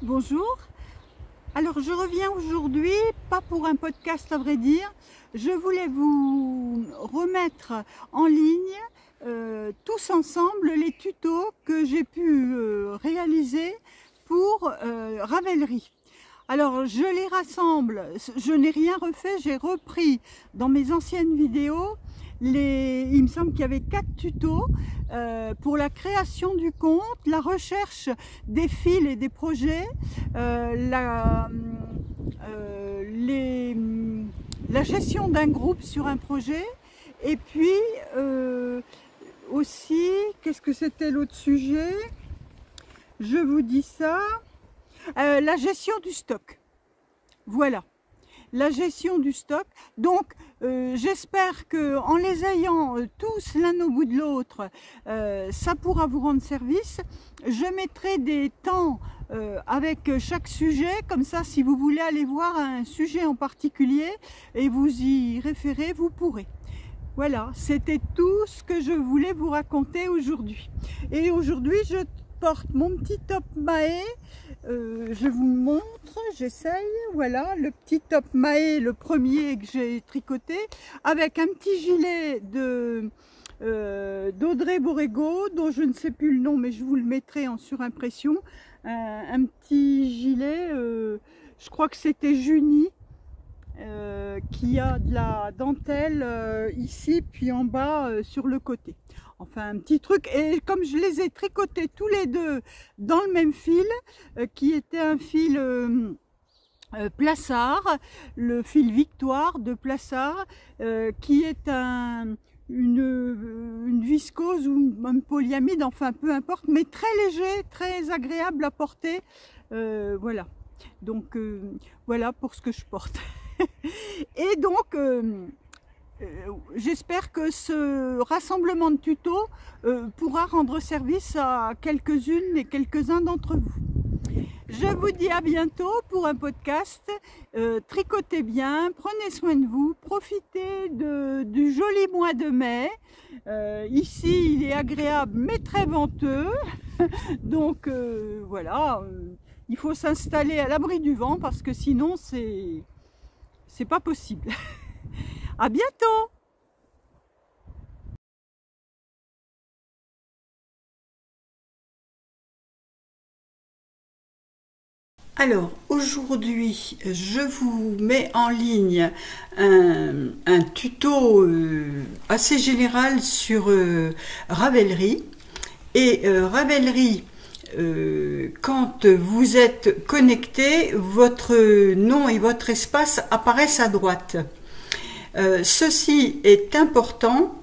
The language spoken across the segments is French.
Bonjour, alors je reviens aujourd'hui, pas pour un podcast à vrai dire, je voulais vous remettre en ligne tous ensemble les tutos que j'ai pu réaliser pour Ravelry. Alors je les rassemble, je n'ai rien refait, j'ai repris dans mes anciennes vidéos, il me semble qu'il y avait 4 tutos pour la création du compte, la recherche des fils et des projets, la gestion d'un groupe sur un projet, et puis aussi, qu'est-ce que c'était l'autre sujet? Je vous dis ça. La gestion du stock, voilà, la gestion du stock. Donc j'espère que en les ayant tous l'un au bout de l'autre, ça pourra vous rendre service. Je mettrai des temps avec chaque sujet, comme ça si vous voulez aller voir un sujet en particulier et vous y référer, vous pourrez. Voilà, c'était tout ce que je voulais vous raconter aujourd'hui. Et aujourd'hui je porte mon petit top Mahé. Je vous montre, j'essaye, voilà, le petit top Mahé, le premier que j'ai tricoté, avec un petit gilet d'Audrey Borrego, dont je ne sais plus le nom, mais je vous le mettrai en surimpression. Un petit gilet, je crois que c'était Juni, qui a de la dentelle ici, puis en bas sur le côté. Enfin un petit truc, et comme je les ai tricotés tous les deux dans le même fil, qui était un fil Plassard, le fil Victoire de Plassard, qui est une viscose ou un polyamide, enfin peu importe, mais très léger, très agréable à porter, voilà. Donc voilà pour ce que je porte. Et donc j'espère que ce rassemblement de tutos pourra rendre service à quelques-unes et quelques-uns d'entre vous. Je vous dis à bientôt pour un podcast. Tricotez bien, prenez soin de vous, profitez du joli mois de mai. Ici il est agréable mais très venteux, donc voilà, il faut s'installer à l'abri du vent parce que sinon c'est pas possible. À bientôt! Alors aujourd'hui je vous mets en ligne un tuto assez général sur Ravelry. Et Ravelry, quand vous êtes connecté, votre nom et votre espace apparaissent à droite. Ceci est important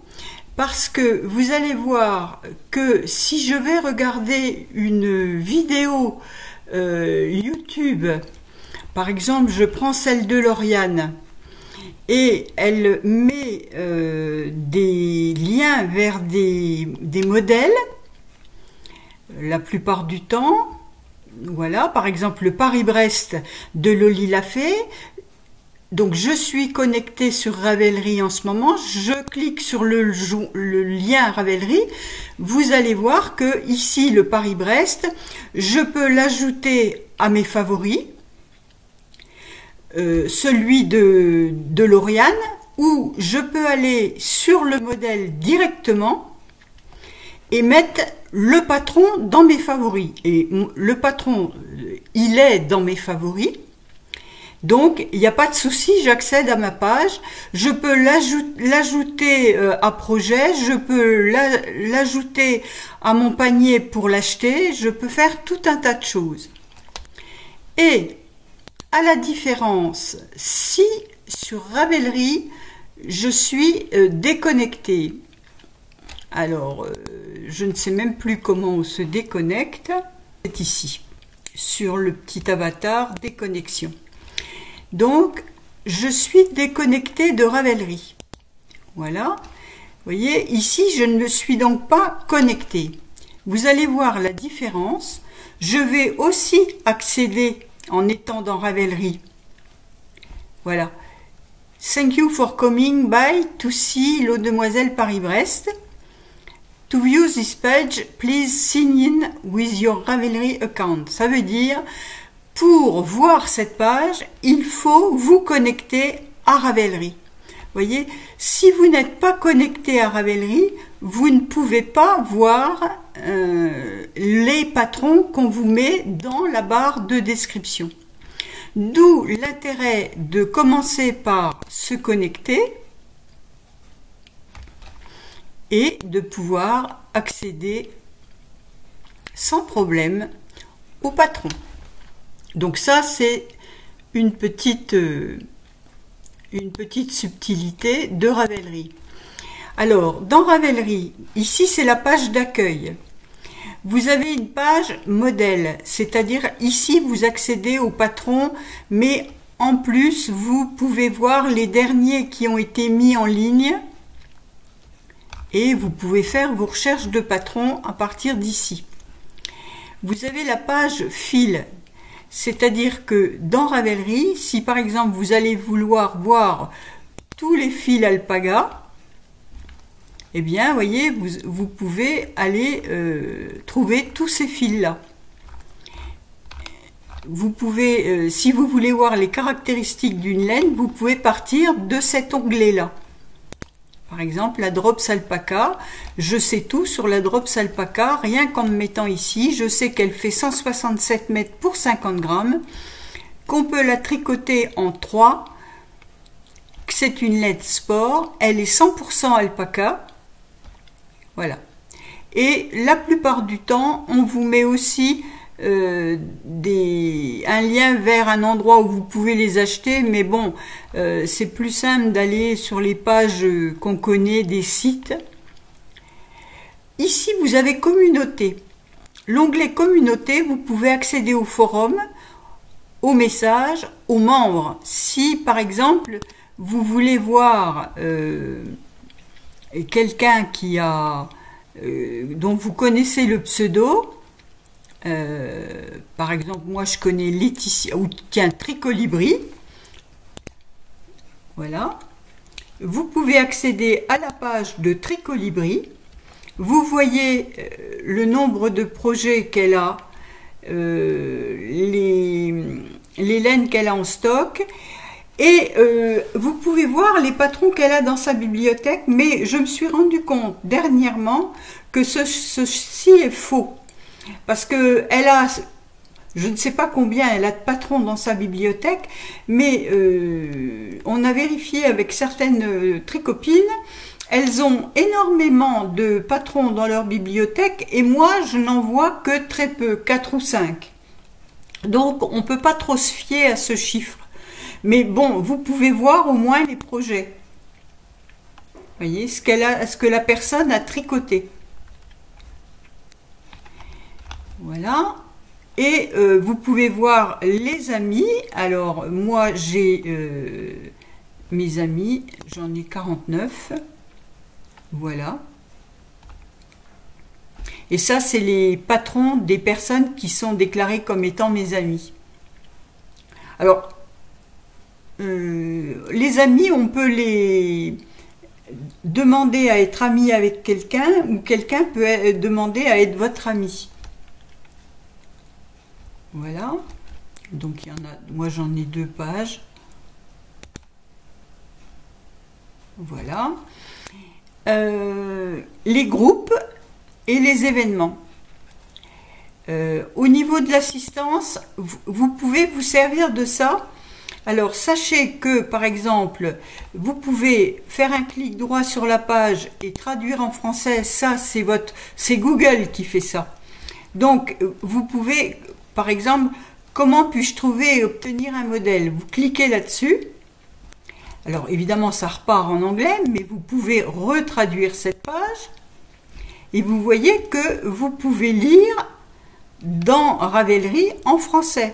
parce que vous allez voir que si je vais regarder une vidéo YouTube, par exemple je prends celle de Lauriane et elle met des liens vers des modèles la plupart du temps, voilà, par exemple le Paris-Brest de Loli Lafay. Donc je suis connectée sur Ravelry en ce moment, je clique sur le lien Ravelry, vous allez voir que ici le Paris-Brest, je peux l'ajouter à mes favoris, celui de Lauriane, ou je peux aller sur le modèle directement et mettre le patron dans mes favoris. Et le patron, il est dans mes favoris. Donc, il n'y a pas de souci, j'accède à ma page, je peux l'ajouter à projet, je peux l'ajouter à mon panier pour l'acheter, je peux faire tout un tas de choses. Et, à la différence, si sur Ravelry, je suis déconnectée, alors, je ne sais même plus comment on se déconnecte, c'est ici, sur le petit avatar déconnexion. Donc, je suis déconnectée de Ravelry. Voilà. Vous voyez, ici, je ne me suis donc pas connectée. Vous allez voir la différence. Je vais aussi accéder en étant dans Ravelry. Voilà. Thank you for coming by to see l'eau demoiselle Paris-Brest. To view this page, please sign in with your Ravelry account. Ça veut dire pour voir cette page, il faut vous connecter à Ravelry. Voyez, si vous n'êtes pas connecté à Ravelry, vous ne pouvez pas voir les patrons qu'on vous met dans la barre de description. D'où l'intérêt de commencer par se connecter et de pouvoir accéder sans problème au patron. Donc ça, c'est une petite subtilité de Ravelry. Alors, dans Ravelry, ici c'est la page d'accueil. Vous avez une page modèle, c'est-à-dire ici vous accédez au patron, mais en plus vous pouvez voir les derniers qui ont été mis en ligne et vous pouvez faire vos recherches de patrons à partir d'ici. Vous avez la page fil, c'est-à-dire que dans Ravelry, si par exemple vous allez vouloir voir tous les fils alpaga, eh bien, voyez, vous pouvez aller trouver tous ces fils-là. Vous pouvez, si vous voulez voir les caractéristiques d'une laine, vous pouvez partir de cet onglet-là. Par exemple, la Drops Alpaca, je sais tout sur la Drops Alpaca, rien qu'en me mettant ici, je sais qu'elle fait 167 mètres pour 50 grammes, qu'on peut la tricoter en 3, que c'est une laine sport, elle est 100% alpaca. Voilà. Et la plupart du temps, on vous met aussi un lien vers un endroit où vous pouvez les acheter, mais bon, c'est plus simple d'aller sur les pages qu'on connaît des sites. Ici, vous avez communauté. L'onglet communauté, vous pouvez accéder au forum, aux messages, aux membres. Si, par exemple, vous voulez voir quelqu'un qui a dont vous connaissez le pseudo, par exemple moi je connais Laetitia ou tiens Tricolibri, voilà, vous pouvez accéder à la page de Tricolibri, vous voyez le nombre de projets qu'elle a, les laines qu'elle a en stock. Et vous pouvez voir les patrons qu'elle a dans sa bibliothèque, mais je me suis rendu compte dernièrement que ceci est faux. Parce que elle a, je ne sais pas combien elle a de patrons dans sa bibliothèque, mais on a vérifié avec certaines tricopines, elles ont énormément de patrons dans leur bibliothèque, et moi je n'en vois que très peu, 4 ou 5. Donc on ne peut pas trop se fier à ce chiffre. Mais bon, vous pouvez voir au moins les projets. Vous voyez, ce que la personne a tricoté. Voilà. Et vous pouvez voir les amis. Alors, moi, j'ai mes amis. J'en ai 49. Voilà. Et ça, c'est les patrons des personnes qui sont déclarées comme étant mes amis. Alors, les amis, on peut les demander à être amis avec quelqu'un ou quelqu'un peut demander à être votre ami. Voilà. Donc il y en a, moi j'en ai 2 pages. Voilà. Les groupes et les événements. Au niveau de l'assistance, vous pouvez vous servir de ça. Alors, sachez que, par exemple, vous pouvez faire un clic droit sur la page et traduire en français. Ça, c'est Google qui fait ça. Donc, vous pouvez, par exemple, comment puis-je trouver et obtenir un modèle? Vous cliquez là-dessus. Alors, évidemment, ça repart en anglais, mais vous pouvez retraduire cette page. Et vous voyez que vous pouvez lire dans Ravelry en français.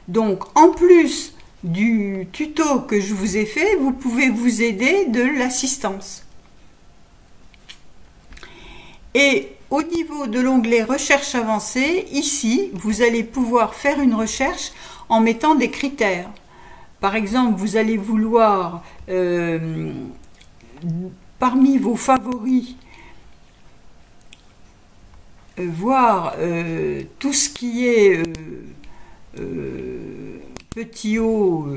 Donc, en plus du tuto que je vous ai fait, vous pouvez vous aider de l'assistance. Et au niveau de l'onglet Recherche avancée, ici, vous allez pouvoir faire une recherche en mettant des critères. Par exemple, vous allez vouloir, parmi vos favoris, voir tout ce qui est petit haut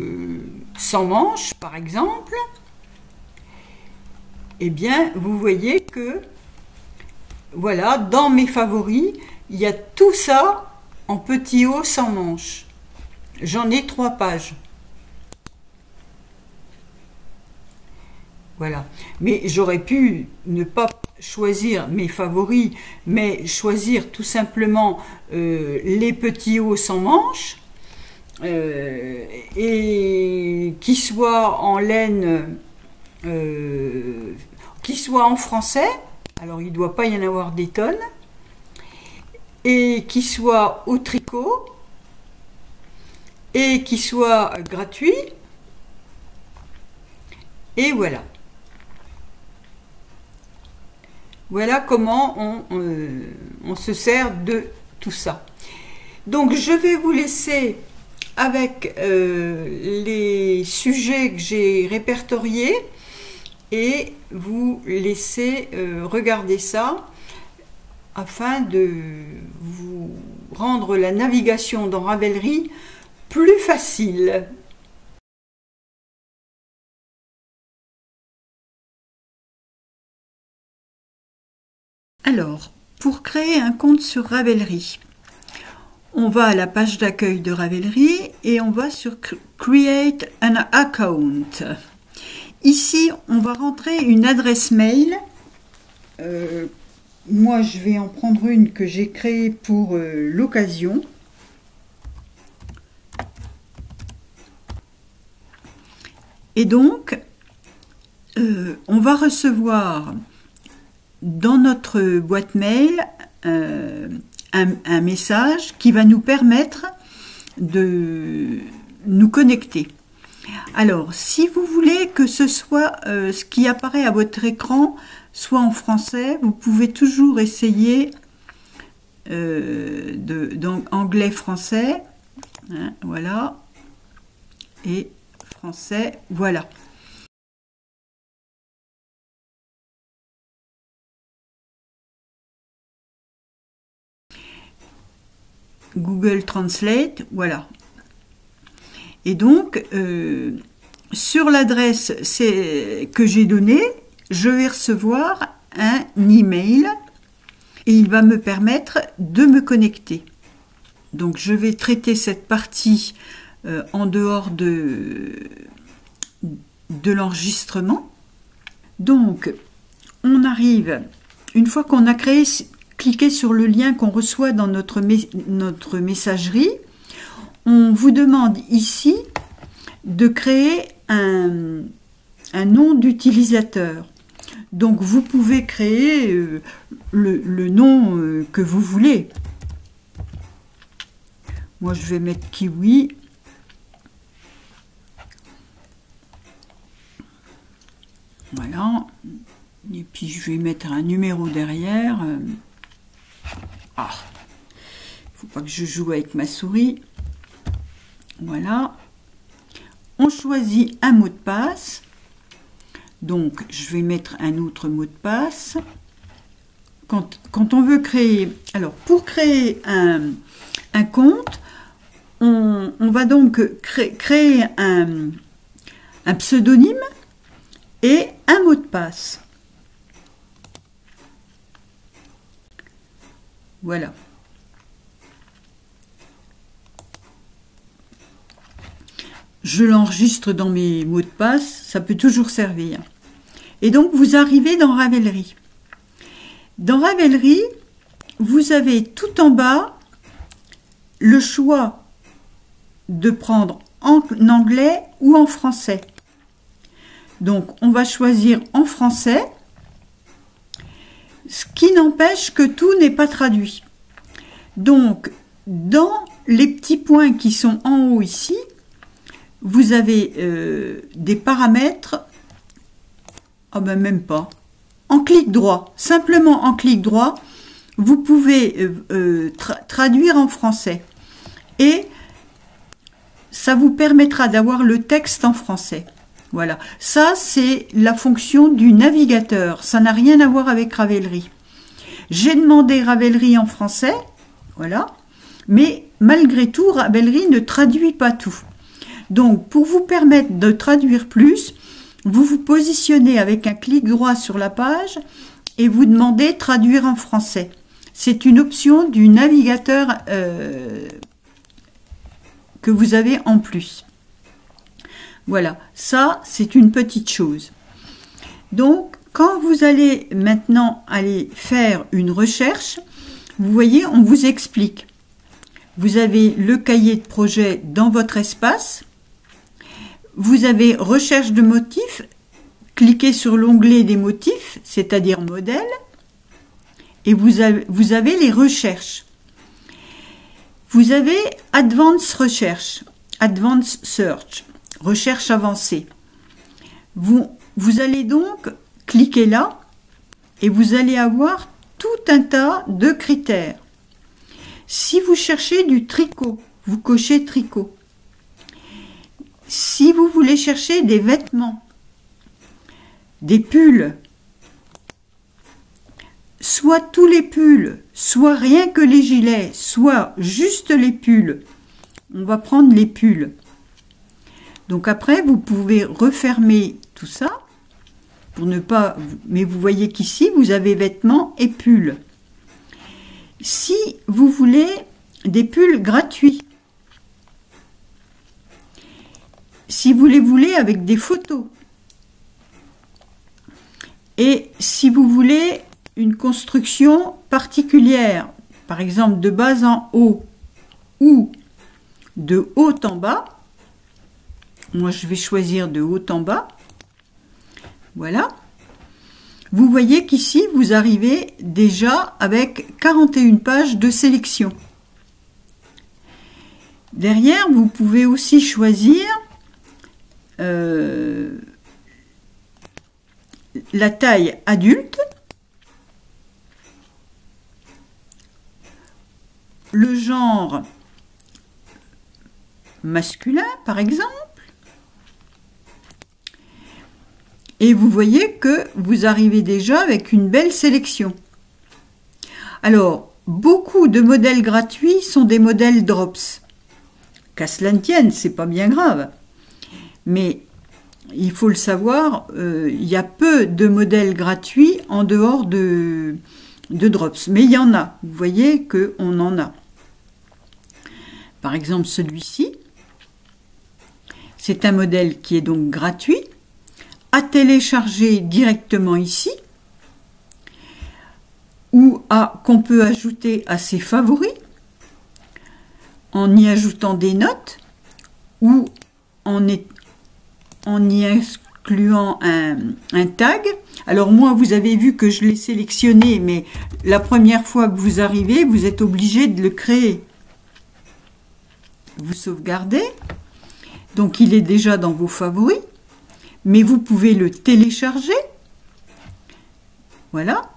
sans manches, par exemple, eh bien, vous voyez que, voilà, dans mes favoris, il y a tout ça en petit haut sans manches. J'en ai 3 pages. Voilà. Mais j'aurais pu ne pas choisir mes favoris, mais choisir tout simplement les petits hauts sans manches, et qui soient en laine, qui soient en français, alors il ne doit pas y en avoir des tonnes, et qui soient au tricot, et qui soient gratuits, et voilà. Voilà comment on se sert de tout ça. Donc je vais vous laisser avec les sujets que j'ai répertoriés et vous laisser regarder ça afin de vous rendre la navigation dans Ravelry plus facile. Alors, pour créer un compte sur Ravelry, on va à la page d'accueil de Ravelry et on va sur Create an Account. Ici, on va rentrer une adresse mail. Moi, je vais en prendre une que j'ai créée pour l'occasion. Et donc, on va recevoir dans notre boîte mail un message qui va nous permettre de nous connecter. Alors, si vous voulez que ce soit ce qui apparaît à votre écran soit en français, vous pouvez toujours essayer anglais-français, hein, voilà, et français, voilà. Google Translate, voilà. Et donc, sur l'adresse que j'ai donnée, je vais recevoir un email et il va me permettre de me connecter. Donc, je vais traiter cette partie en dehors de l'enregistrement. Donc, on arrive, une fois qu'on a cliqué sur le lien qu'on reçoit dans notre messagerie, on vous demande ici de créer un nom d'utilisateur. Donc vous pouvez créer le nom que vous voulez. Moi je vais mettre Kiwi. Voilà. Et puis je vais mettre un numéro derrière. Ah, il ne faut pas que je joue avec ma souris. Voilà. On choisit un mot de passe. Donc, je vais mettre un autre mot de passe. Quand on veut créer... Alors, pour créer un compte, on va donc créer un pseudonyme et un mot de passe. Voilà. Je l'enregistre dans mes mots de passe, ça peut toujours servir. Et donc, vous arrivez dans Ravelry. Dans Ravelry, vous avez tout en bas le choix de prendre en anglais ou en français. Donc, on va choisir en français, ce qui n'empêche que tout n'est pas traduit. Donc, dans les petits points qui sont en haut ici, vous avez des paramètres, ah ben même pas, en clic droit, simplement en clic droit, vous pouvez traduire en français et ça vous permettra d'avoir le texte en français. Voilà, ça c'est la fonction du navigateur, ça n'a rien à voir avec Ravelry. J'ai demandé Ravelry en français, voilà, mais malgré tout, Ravelry ne traduit pas tout. Donc, pour vous permettre de traduire plus, vous vous positionnez avec un clic droit sur la page et vous demandez traduire en français. C'est une option du navigateur que vous avez en plus. Voilà, ça c'est une petite chose. Donc, quand vous allez maintenant aller faire une recherche, vous voyez, on vous explique. Vous avez le cahier de projet dans votre espace. Vous avez recherche de motifs. Cliquez sur l'onglet des motifs, c'est-à-dire modèle. Et vous avez les recherches. Vous avez Advanced Research, Advanced Search, recherche avancée. Vous allez donc cliquer là et vous allez avoir tout un tas de critères. Si vous cherchez du tricot, vous cochez tricot. Si vous voulez chercher des vêtements, des pulls, soit tous les pulls, soit rien que les gilets, soit juste les pulls, on va prendre les pulls. Donc après, vous pouvez refermer tout ça, pour ne pas... Mais vous voyez qu'ici, vous avez vêtements et pulls. Si vous voulez des pulls gratuits, si vous les voulez avec des photos, et si vous voulez une construction particulière, par exemple de bas en haut ou de haut en bas, moi je vais choisir de haut en bas, voilà. Vous voyez qu'ici, vous arrivez déjà avec 41 pages de sélection. Derrière, vous pouvez aussi choisir la taille adulte, le genre masculin, par exemple. Et vous voyez que vous arrivez déjà avec une belle sélection. Alors, beaucoup de modèles gratuits sont des modèles drops. Qu'à cela ne tienne, c'est pas bien grave. Mais il faut le savoir, il y a peu de modèles gratuits en dehors de drops. Mais il y en a. Vous voyez qu'on en a. Par exemple, celui-ci. C'est un modèle qui est donc gratuit, à télécharger directement ici, ou qu'on peut ajouter à ses favoris, en y ajoutant des notes, ou en y incluant un tag. Alors moi, vous avez vu que je l'ai sélectionné, mais la première fois que vous arrivez, vous êtes obligé de le créer. Vous sauvegardez. Donc il est déjà dans vos favoris, mais vous pouvez le télécharger. Voilà.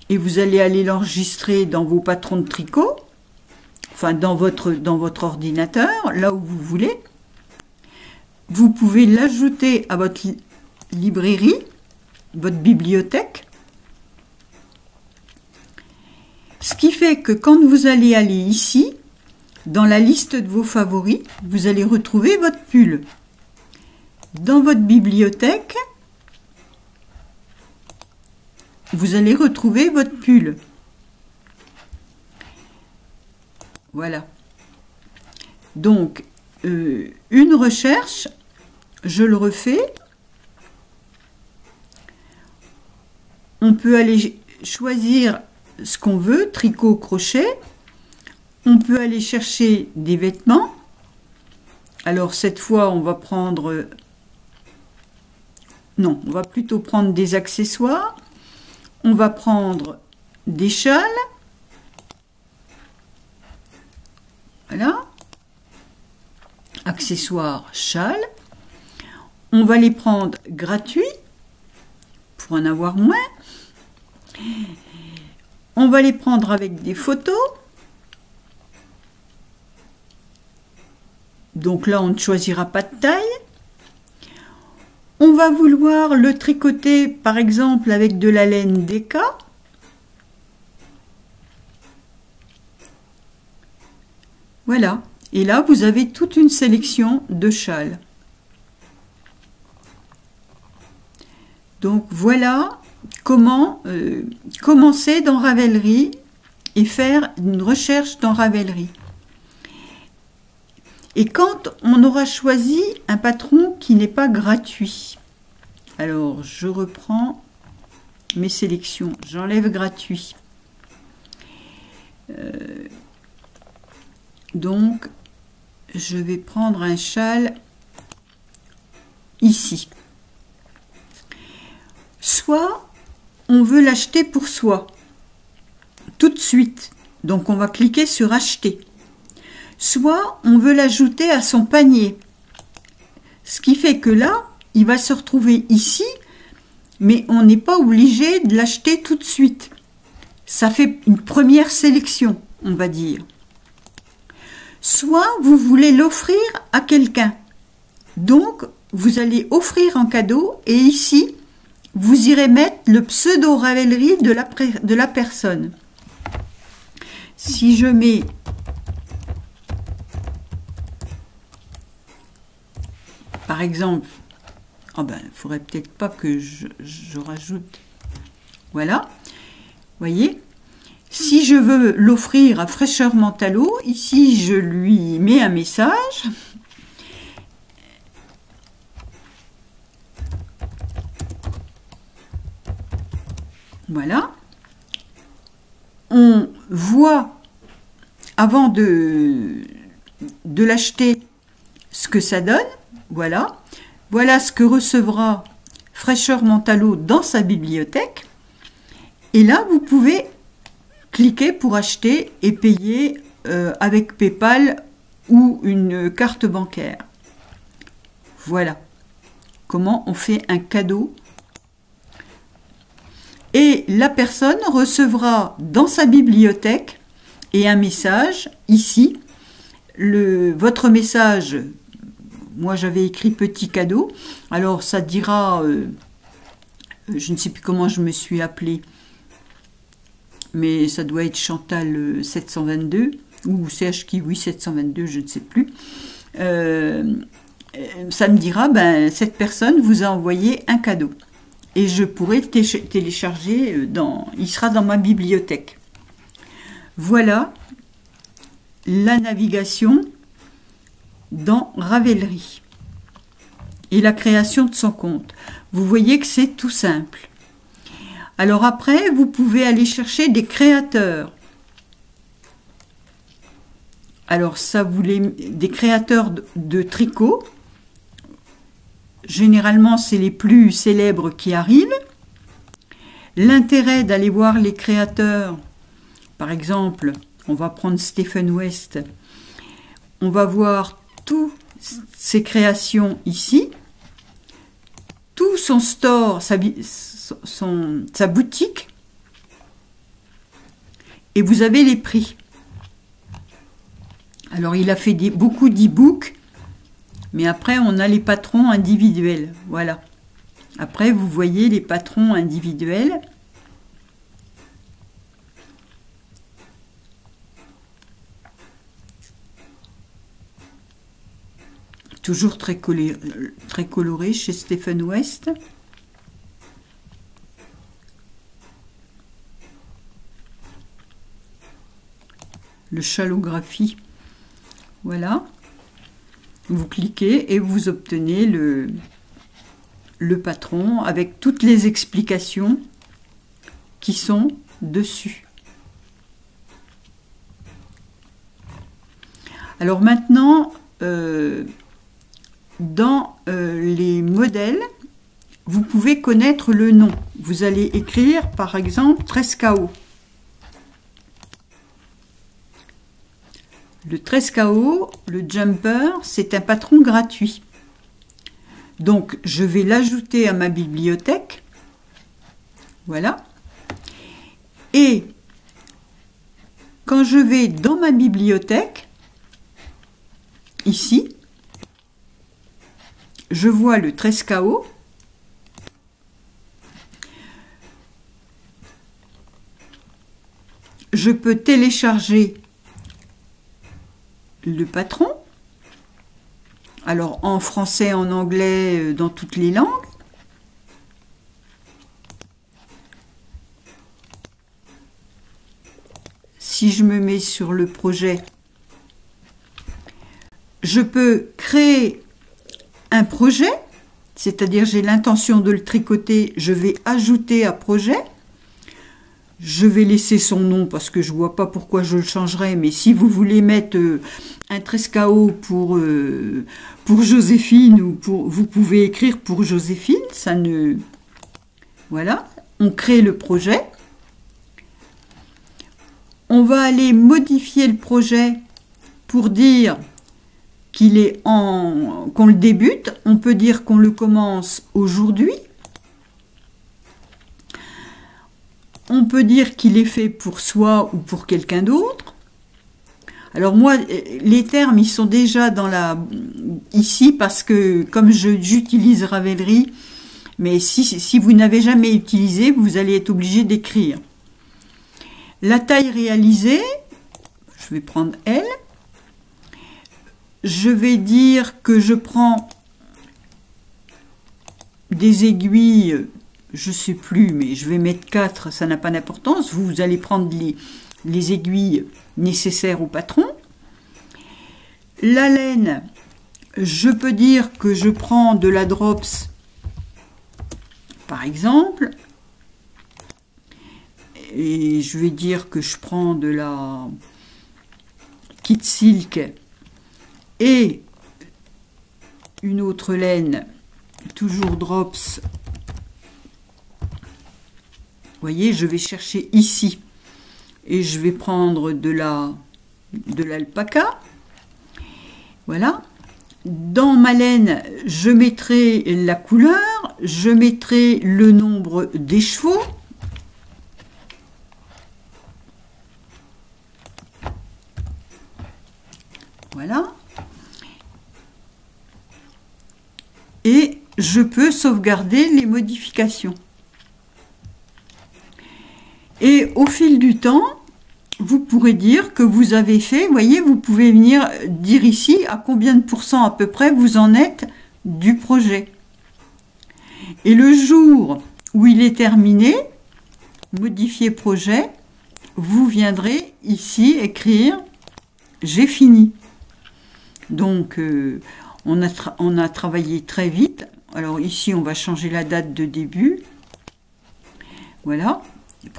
Et vous allez aller l'enregistrer dans vos patrons de tricot, enfin dans votre ordinateur, là où vous voulez. Vous pouvez l'ajouter à votre librairie, votre bibliothèque. Ce qui fait que quand vous allez aller ici, dans la liste de vos favoris, vous allez retrouver votre pull. Dans votre bibliothèque, vous allez retrouver votre pull. Voilà. Donc, une recherche, je le refais. On peut aller choisir ce qu'on veut, tricot, crochet. On peut aller chercher des vêtements. Alors cette fois, on va prendre... Non, on va plutôt prendre des accessoires. On va prendre des châles. Voilà. Accessoires, châles. On va les prendre gratuits pour en avoir moins. On va les prendre avec des photos. Donc là, on ne choisira pas de taille. On on va vouloir le tricoter, par exemple, avec de la laine DK, voilà. Et là, vous avez toute une sélection de châles. Donc, voilà comment commencer dans Ravelry et faire une recherche dans Ravelry. Et quand on aura choisi un patron qui n'est pas gratuit, alors je reprends mes sélections, j'enlève gratuit. Donc, je vais prendre un châle ici. Soit on veut l'acheter pour soi, tout de suite. Donc, on va cliquer sur acheter. Soit on veut l'ajouter à son panier. Ce qui fait que là, il va se retrouver ici, mais on n'est pas obligé de l'acheter tout de suite. Ça fait une première sélection, on va dire. Soit vous voulez l'offrir à quelqu'un. Donc, vous allez offrir en cadeau et ici, vous irez mettre le pseudo Ravelry de la personne. Si je mets par exemple, oh ben, il ne faudrait peut-être pas que je rajoute. Voilà, voyez. Si je veux l'offrir à Fraîcheur Mentalo, ici je lui mets un message. Voilà. On voit, avant de l'acheter, ce que ça donne. Voilà. Voilà ce que recevra Fraîcheur Mentalo dans sa bibliothèque. Et là, vous pouvez cliquer pour acheter et payer avec PayPal ou une carte bancaire. Voilà comment on fait un cadeau. Et la personne recevra dans sa bibliothèque et un message ici. Votre message, moi j'avais écrit petit cadeau, alors ça dira, je ne sais plus comment je me suis appelée, mais ça doit être Chantal 722 ou CH Kiwi 722, je ne sais plus. Ça me dira, ben, cette personne vous a envoyé un cadeau. Et je pourrai télécharger, il sera dans ma bibliothèque. Voilà la navigation dans Ravelry et la création de son compte. Vous voyez que c'est tout simple. Alors après, vous pouvez aller chercher des créateurs. Alors ça voulait des créateurs de tricot. Généralement, c'est les plus célèbres qui arrivent. L'intérêt d'aller voir les créateurs, par exemple, on va prendre Stephen West, on va voir toutes ses créations ici, tout son store, sa boutique, et vous avez les prix. Alors, il a fait beaucoup d'e-books, mais après, on a les patrons individuels. Voilà. Après, vous voyez les patrons individuels. Toujours très coloré chez Stephen West. Le chalographie. Voilà. Vous cliquez et vous obtenez le patron avec toutes les explications qui sont dessus. Alors maintenant, dans les modèles, vous pouvez connaître le nom. Vous allez écrire par exemple 13KO. Le 13KO, le jumper, c'est un patron gratuit. Donc, je vais l'ajouter à ma bibliothèque. Voilà. Et quand je vais dans ma bibliothèque, ici, je vois le 13KO. je peux télécharger le patron. Alors en français, en anglais, dans toutes les langues. Si je me mets sur le projet, je peux créer un projet, c'est-à-dire j'ai l'intention de le tricoter, je vais ajouter à projet. Je vais laisser son nom parce que je ne vois pas pourquoi je le changerais, mais si vous voulez mettre un Trescao pour Joséphine, ou vous pouvez écrire pour Joséphine, ça ne... Voilà, on crée le projet. On va aller modifier le projet pour dire qu'il est qu'on le débute. On peut dire qu'on le commence aujourd'hui. On peut dire qu'il est fait pour soi ou pour quelqu'un d'autre. Alors moi, les termes, ils sont déjà ici parce que comme j'utilise Ravelry, mais si vous n'avez jamais utilisé, vous allez être obligé d'écrire. La taille réalisée, je vais prendre L. Je vais dire que je prends des aiguilles, je ne sais plus, mais je vais mettre 4, ça n'a pas d'importance. Vous allez prendre les aiguilles nécessaires au patron. La laine, je peux dire que je prends de la drops, par exemple. Et je vais dire que je prends de la Kit Silk et une autre laine, toujours drops. Vous voyez, je vais chercher ici et je vais prendre de l'alpaca. Voilà. Dans ma laine, je mettrai la couleur, je mettrai le nombre des chevaux. Voilà. Et je peux sauvegarder les modifications. Et au fil du temps, vous pourrez dire que vous avez fait, vous voyez, vous pouvez venir dire ici à combien de pourcents à peu près vous en êtes du projet. Et le jour où il est terminé, modifier projet, vous viendrez ici écrire « J'ai fini ». Donc, on a travaillé très vite. Alors ici, on va changer la date de début. Voilà,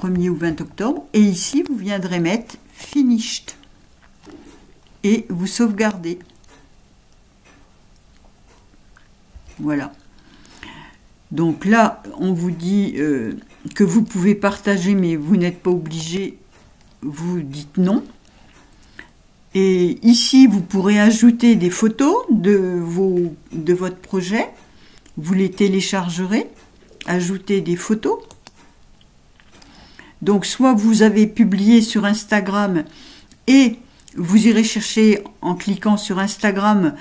1er ou 20 octobre. Et ici, vous viendrez mettre « Finished ». Et vous sauvegardez. Voilà. Donc là, on vous dit que vous pouvez partager, mais vous n'êtes pas obligé. Vous dites non. Et ici, vous pourrez ajouter des photos de votre projet. Vous les téléchargerez, ajouter des photos. Donc, soit vous avez publié sur Instagram et vous irez chercher en cliquant sur Instagram,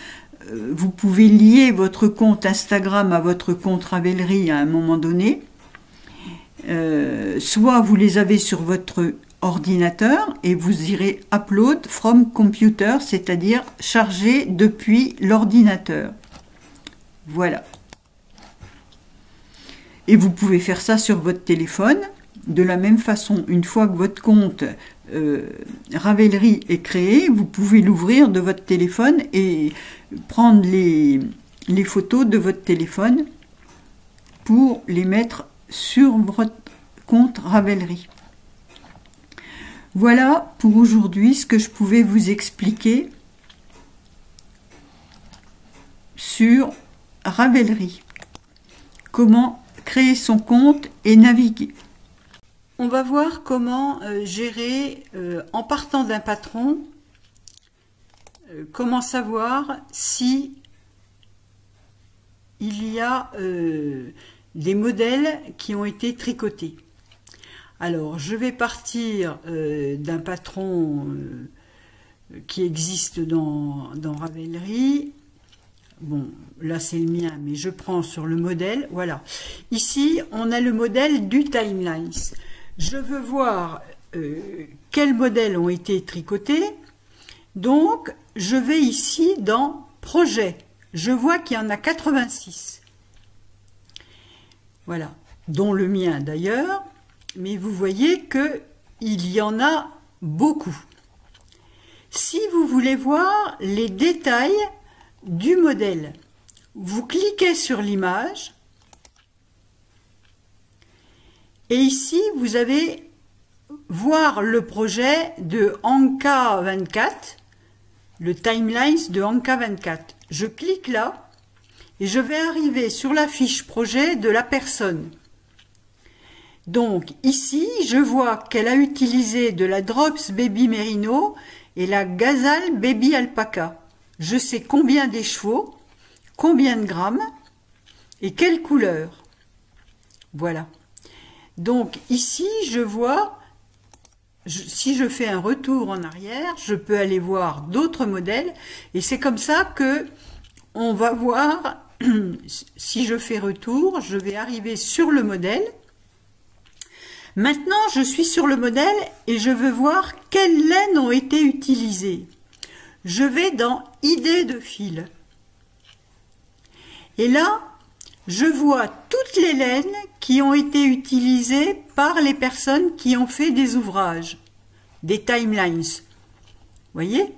vous pouvez lier votre compte Instagram à votre compte Ravelry à un moment donné. Soit vous les avez sur votre ordinateur et vous irez upload from computer, c'est-à-dire charger depuis l'ordinateur. Voilà. Et vous pouvez faire ça sur votre téléphone. De la même façon, une fois que votre compte Ravelry est créé, vous pouvez l'ouvrir de votre téléphone et prendre les photos de votre téléphone pour les mettre sur votre compte Ravelry. Voilà pour aujourd'hui ce que je pouvais vous expliquer sur Ravelry. Comment créer son compte et naviguer. On va voir comment gérer, en partant d'un patron, comment savoir si il y a des modèles qui ont été tricotés. Alors, je vais partir d'un patron qui existe dans Ravelry. Bon, là c'est le mien, mais je prends sur le modèle. Voilà. Ici, on a le modèle du Timelines. Je veux voir quels modèles ont été tricotés. Donc, je vais ici dans Projet. Je vois qu'il y en a 86. Voilà, dont le mien d'ailleurs. Mais vous voyez qu'il y en a beaucoup. Si vous voulez voir les détails du modèle, vous cliquez sur l'image. Et ici, vous avez voir le projet de Anka 24, le Timelines de Anka 24. Je clique là et je vais arriver sur la fiche projet de la personne. Donc ici, je vois qu'elle a utilisé de la Drops Baby Merino et la Gazelle Baby Alpaca. Je sais combien des chevaux, combien de grammes et quelle couleur. Voilà. Donc ici, je vois, si je fais un retour en arrière, je peux aller voir d'autres modèles et c'est comme ça que on va voir, si je fais retour, je vais arriver sur le modèle. Maintenant, je suis sur le modèle et je veux voir quelles laines ont été utilisées. Je vais dans Idées de fil. Et là, je vois toutes les laines qui ont été utilisées par les personnes qui ont fait des ouvrages, des timelines. Vous voyez ?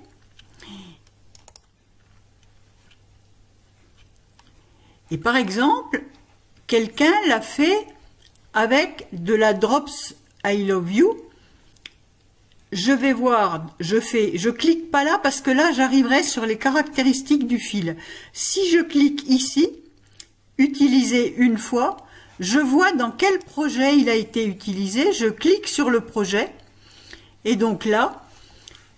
Et par exemple, quelqu'un l'a fait avec de la Drops I Love You. Je vais voir, je clique pas là parce que là j'arriverai sur les caractéristiques du fil. Si je clique ici, utiliser une fois, je vois dans quel projet il a été utilisé, je clique sur le projet et donc là,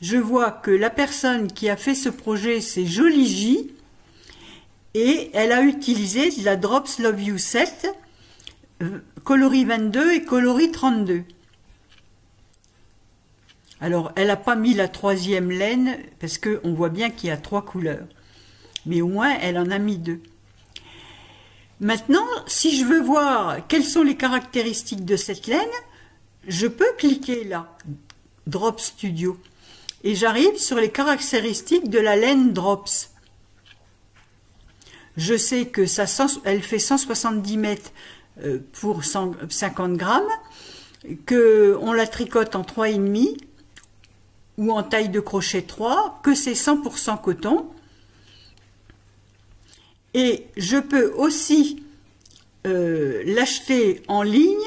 je vois que la personne qui a fait ce projet c'est Jolie J et elle a utilisé de la Drops Love You 7, coloris 22 et coloris 32. Alors, elle n'a pas mis la troisième laine, parce qu'on voit bien qu'il y a 3 couleurs. Mais au moins, elle en a mis 2. Maintenant, si je veux voir quelles sont les caractéristiques de cette laine, je peux cliquer là, Drop Studio. Et j'arrive sur les caractéristiques de la laine Drops. Je sais que elle fait 170 mètres pour 150 grammes, qu'on la tricote en 3,5 ou en taille de crochet 3, que c'est 100% coton. Et je peux aussi l'acheter en ligne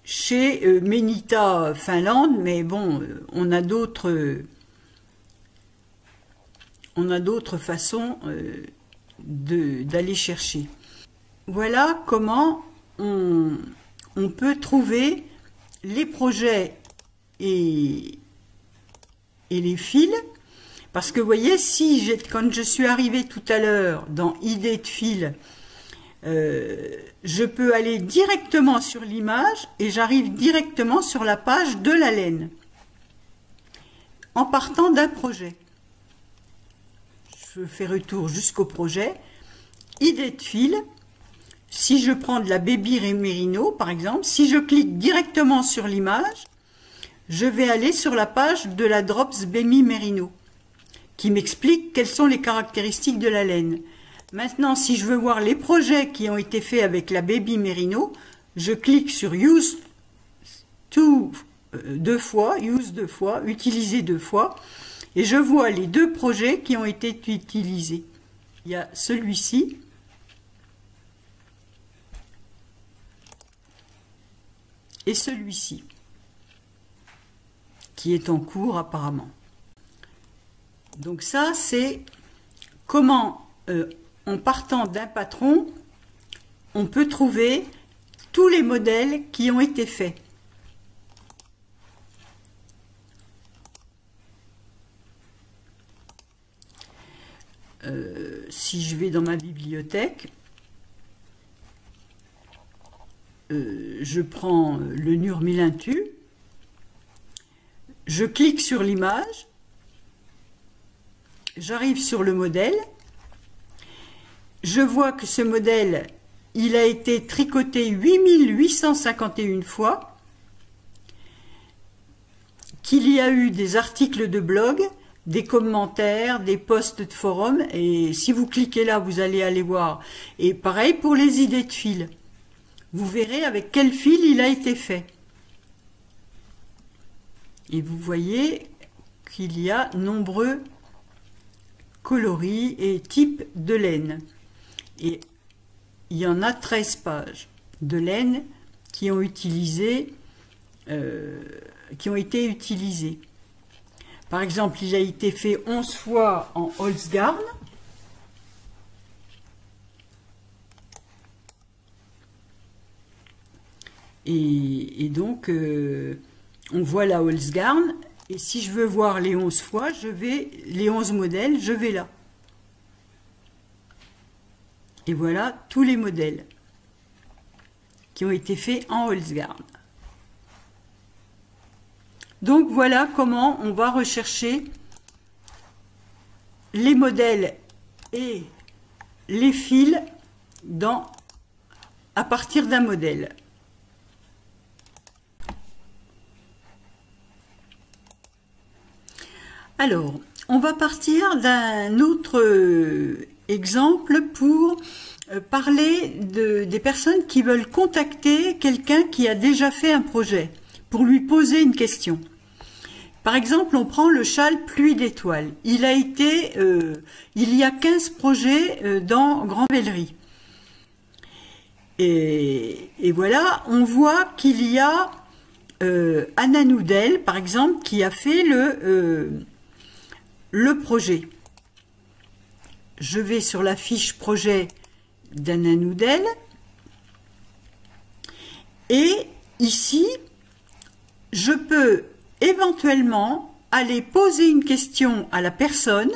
chez Menita Finlande, mais bon, on a d'autres façons d'aller chercher. Voilà comment on peut trouver les projets et les fils. Parce que vous voyez, quand je suis arrivée tout à l'heure dans Idées de fil, je peux aller directement sur l'image et j'arrive directement sur la page de la laine en partant d'un projet. Je fais retour jusqu'au projet, Idées de fil. Si je prends de la Baby Merino par exemple, si je clique directement sur l'image, je vais aller sur la page de la Drops Baby Merino qui m'explique quelles sont les caractéristiques de la laine. Maintenant, si je veux voir les projets qui ont été faits avec la Baby Merino, je clique sur Use deux fois, utiliser 2 fois, et je vois les 2 projets qui ont été utilisés. Il y a celui-ci, et celui-ci, qui est en cours apparemment. Donc ça, c'est comment, en partant d'un patron, on peut trouver tous les modèles qui ont été faits. Si je vais dans ma bibliothèque, je prends le Nurmilintu, je clique sur l'image, j'arrive sur le modèle, je vois que ce modèle, il a été tricoté 8851 fois, qu'il y a eu des articles de blog, des commentaires, des posts de forum, et si vous cliquez là, vous allez aller voir. Et pareil pour les idées de fil. Vous verrez avec quel fil il a été fait. Et vous voyez qu'il y a nombreux coloris et types de laine. Et il y en a 13 pages de laine qui ont été utilisées. Par exemple, il a été fait 11 fois en Holzgarn. Et donc, on voit la Holzgarn. Et si je veux voir les 11 fois, les 11 modèles, je vais là. Et voilà tous les modèles qui ont été faits en Holzgarn. Donc voilà comment on va rechercher les modèles et les fils à partir d'un modèle. Alors, on va partir d'un autre exemple pour parler des personnes qui veulent contacter quelqu'un qui a déjà fait un projet pour lui poser une question. Par exemple, on prend le châle Pluie d'étoiles. Il y a 15 projets dans Grand Vellery. Et voilà, on voit qu'il y a Anna Noudel, par exemple, qui a fait le projet. Je vais sur la fiche projet d'Anna Noudel. Et ici, je peux éventuellement aller poser une question à la personne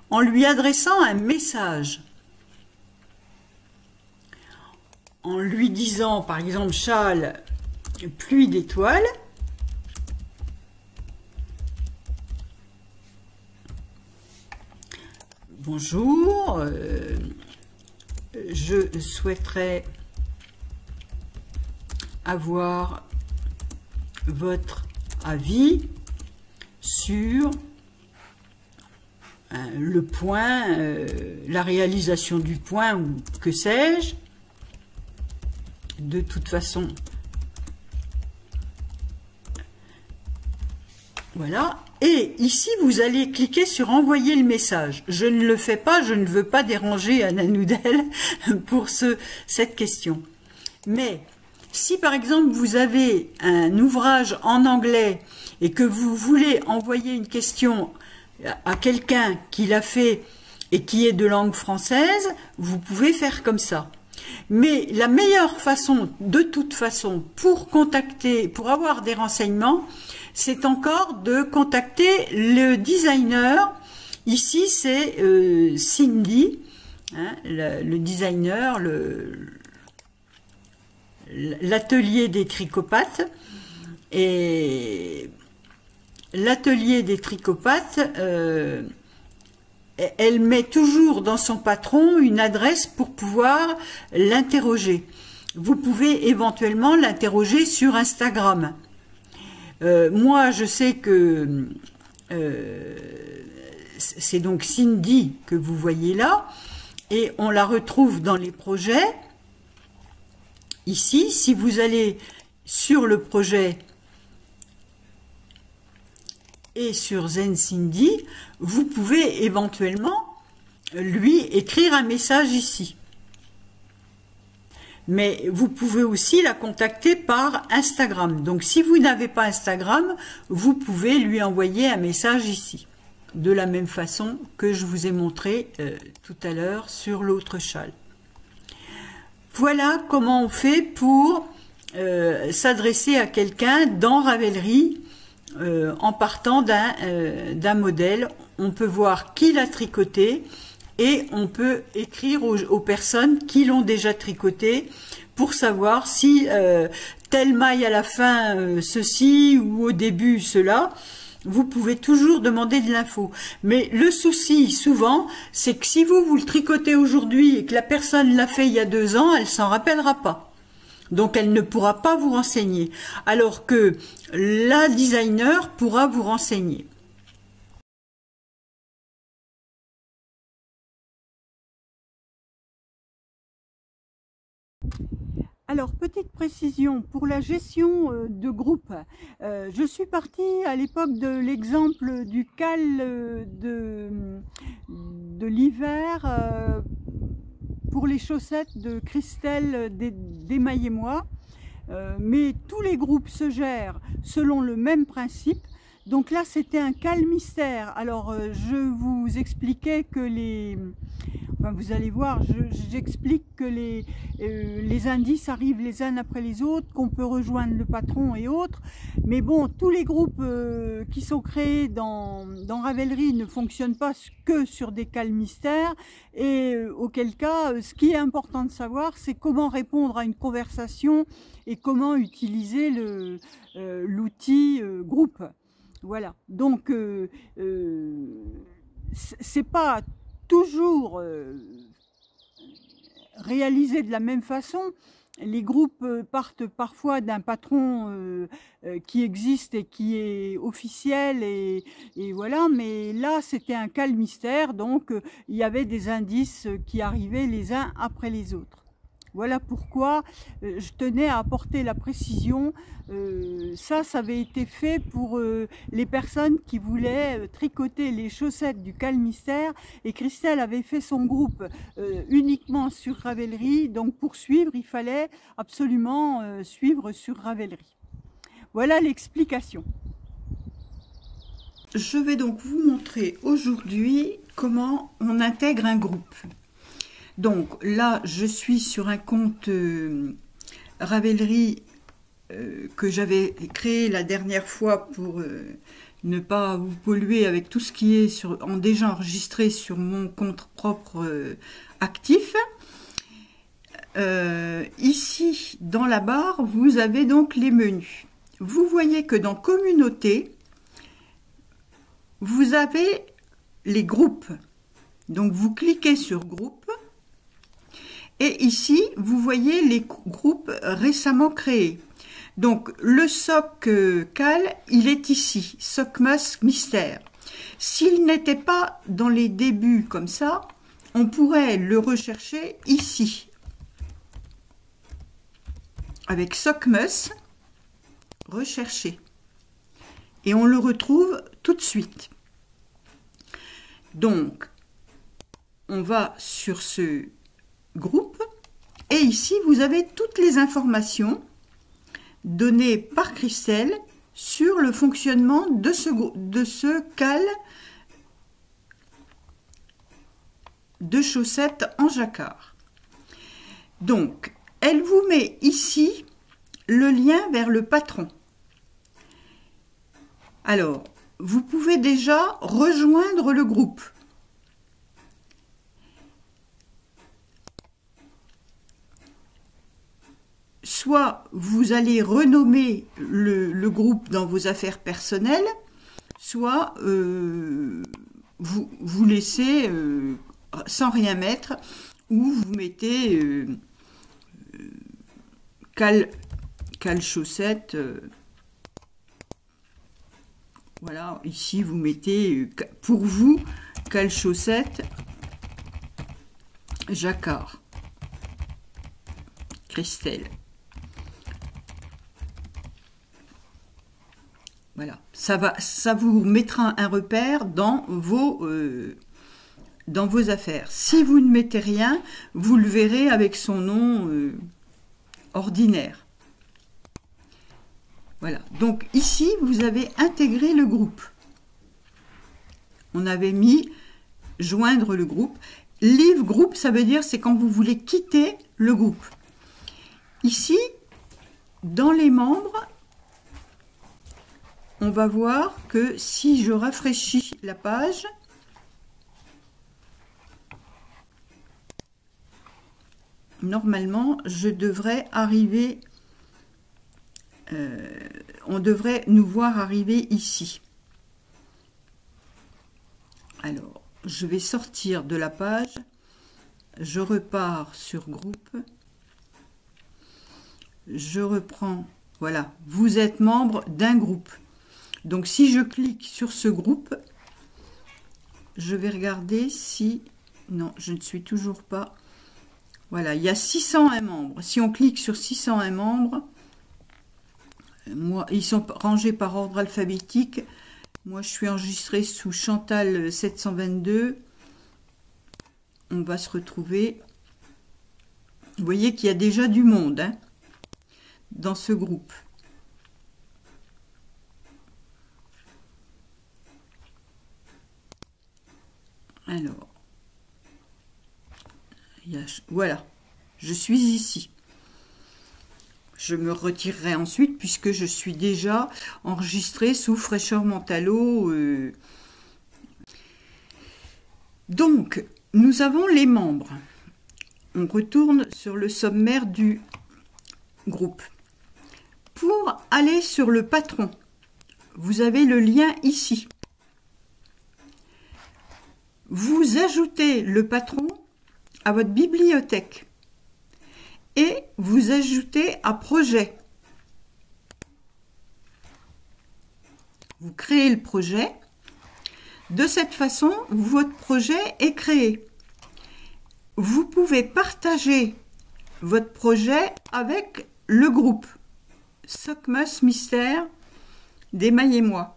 en lui adressant un message. En lui disant, par exemple, châle Pluie d'étoiles. Bonjour, je souhaiterais avoir votre avis sur le point, la réalisation du point ou que sais-je. De toute façon, voilà. Et ici, vous allez cliquer sur envoyer le message. Je ne le fais pas, je ne veux pas déranger Anna Noudel pour cette question. Mais si par exemple vous avez un ouvrage en anglais et que vous voulez envoyer une question à quelqu'un qui l'a fait et qui est de langue française, vous pouvez faire comme ça. Mais la meilleure façon, de toute façon, pour avoir des renseignements, c'est encore de contacter le designer. Ici, c'est Cindy, hein, le designer, l'atelier des tricopathes. Et l'atelier des tricopathes, elle met toujours dans son patron une adresse pour pouvoir l'interroger. Vous pouvez éventuellement l'interroger sur Instagram. Moi, je sais que c'est donc Cindy que vous voyez là, et on la retrouve dans les projets. Ici, si vous allez sur le projet et sur Zen Cindy, vous pouvez éventuellement lui écrire un message ici. Mais vous pouvez aussi la contacter par Instagram. Donc si vous n'avez pas Instagram, vous pouvez lui envoyer un message ici. De la même façon que je vous ai montré tout à l'heure sur l'autre châle. Voilà comment on fait pour s'adresser à quelqu'un dans Ravelry en partant d'un modèle. On peut voir qui l'a tricoté. Et on peut écrire aux personnes qui l'ont déjà tricoté pour savoir si telle maille à la fin ceci ou au début cela. Vous pouvez toujours demander de l'info. Mais le souci souvent, c'est que si vous le tricotez aujourd'hui et que la personne l'a fait il y a 2 ans, elle s'en rappellera pas. Donc elle ne pourra pas vous renseigner, alors que la designer pourra vous renseigner. Alors, petite précision, pour la gestion de groupe, je suis partie à l'époque de l'exemple du cal de l'hiver pour les chaussettes de Christelle Desmailles-moi. Mais tous les groupes se gèrent selon le même principe. Donc là, c'était un cal mystère. Alors, je vous expliquais que enfin, vous allez voir, j'explique que les indices arrivent les uns après les autres, qu'on peut rejoindre le patron et autres. Mais bon, tous les groupes qui sont créés dans Ravelry ne fonctionnent pas que sur des cals mystères. Et auquel cas, ce qui est important de savoir, c'est comment répondre à une conversation et comment utiliser l'outil groupe. Voilà. Donc, c'est pas toujours réalisé de la même façon. Les groupes partent parfois d'un patron qui existe et qui est officiel et voilà, mais là c'était un cal mystère, donc il y avait des indices qui arrivaient les uns après les autres. Voilà pourquoi je tenais à apporter la précision. Ça avait été fait pour les personnes qui voulaient tricoter les chaussettes du cal mystère. Et Christelle avait fait son groupe uniquement sur Ravelry. Donc pour suivre, il fallait absolument suivre sur Ravelry. Voilà l'explication. Je vais donc vous montrer aujourd'hui comment on intègre un groupe. Donc là, je suis sur un compte Ravelry que j'avais créé la dernière fois pour ne pas vous polluer avec tout ce qui est déjà enregistré sur mon compte propre actif. Ici, dans la barre, vous avez donc les menus. Vous voyez que dans Communauté, vous avez les groupes. Donc vous cliquez sur Groupe. Et ici, vous voyez les groupes récemment créés. Donc, le soc cal, il est ici, Socmas Mystère. S'il n'était pas dans les débuts comme ça, on pourrait le rechercher ici. Avec Socmas, rechercher. Et on le retrouve tout de suite. Donc, on va sur ce groupe et ici vous avez toutes les informations données par Christelle sur le fonctionnement de ce cal de chaussettes en jacquard. Donc elle vous met ici le lien vers le patron. Alors vous pouvez déjà rejoindre le groupe. Soit vous allez renommer le groupe dans vos affaires personnelles, soit vous laissez sans rien mettre, ou vous mettez cal chaussette. Voilà, ici vous mettez pour vous cal chaussette jacquard Christelle. Voilà, ça vous mettra un repère dans vos affaires. Si vous ne mettez rien, vous le verrez avec son nom ordinaire. Voilà, donc ici, vous avez intégré le groupe. On avait mis joindre le groupe. Leave groupe, ça veut dire c'est quand vous voulez quitter le groupe. Ici, dans les membres, on va voir que si je rafraîchis la page, normalement, je devrais arriver, on devrait nous voir arriver ici. Alors, je vais sortir de la page, je repars sur groupe. je reprends, voilà, vous êtes membre d'un groupe. Donc si je clique sur ce groupe, je vais regarder si... Non, je ne suis toujours pas... Voilà, il y a 601 membres. Si on clique sur 601 membres, moi, ils sont rangés par ordre alphabétique. Moi, je suis enregistrée sous Chantal 722. On va se retrouver. Vous voyez qu'il y a déjà du monde hein, dans ce groupe. Alors, voilà, je suis ici. Je me retirerai ensuite puisque je suis déjà enregistrée sous Fraîcheur Mentalo. Donc, nous avons les membres. On retourne sur le sommaire du groupe. Pour aller sur le patron, vous avez le lien ici. Vous ajoutez le patron à votre bibliothèque et vous ajoutez à projet. Vous créez le projet. De cette façon, votre projet est créé. Vous pouvez partager votre projet avec le groupe Socmas Mystère d'Émaillez-moi.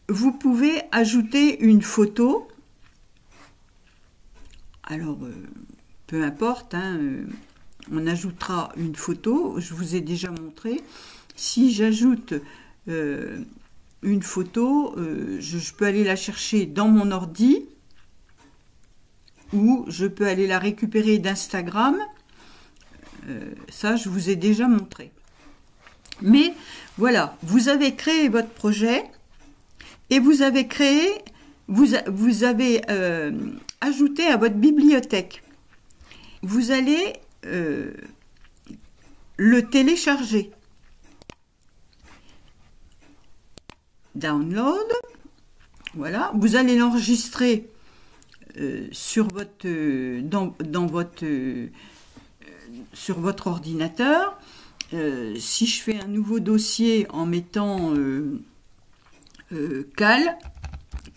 Vous pouvez ajouter une photo. Alors, peu importe, hein, on ajoutera une photo. Je vous ai déjà montré. Si j'ajoute une photo, je peux aller la chercher dans mon ordi ou je peux aller la récupérer d'Instagram. Ça, je vous ai déjà montré. Mais voilà, vous avez créé votre projet et vous avez créé, vous avez ajouté à votre bibliothèque. Vous allez le télécharger. Download. Voilà, vous allez l'enregistrer sur votre sur votre ordinateur. Si je fais un nouveau dossier en mettant Cal,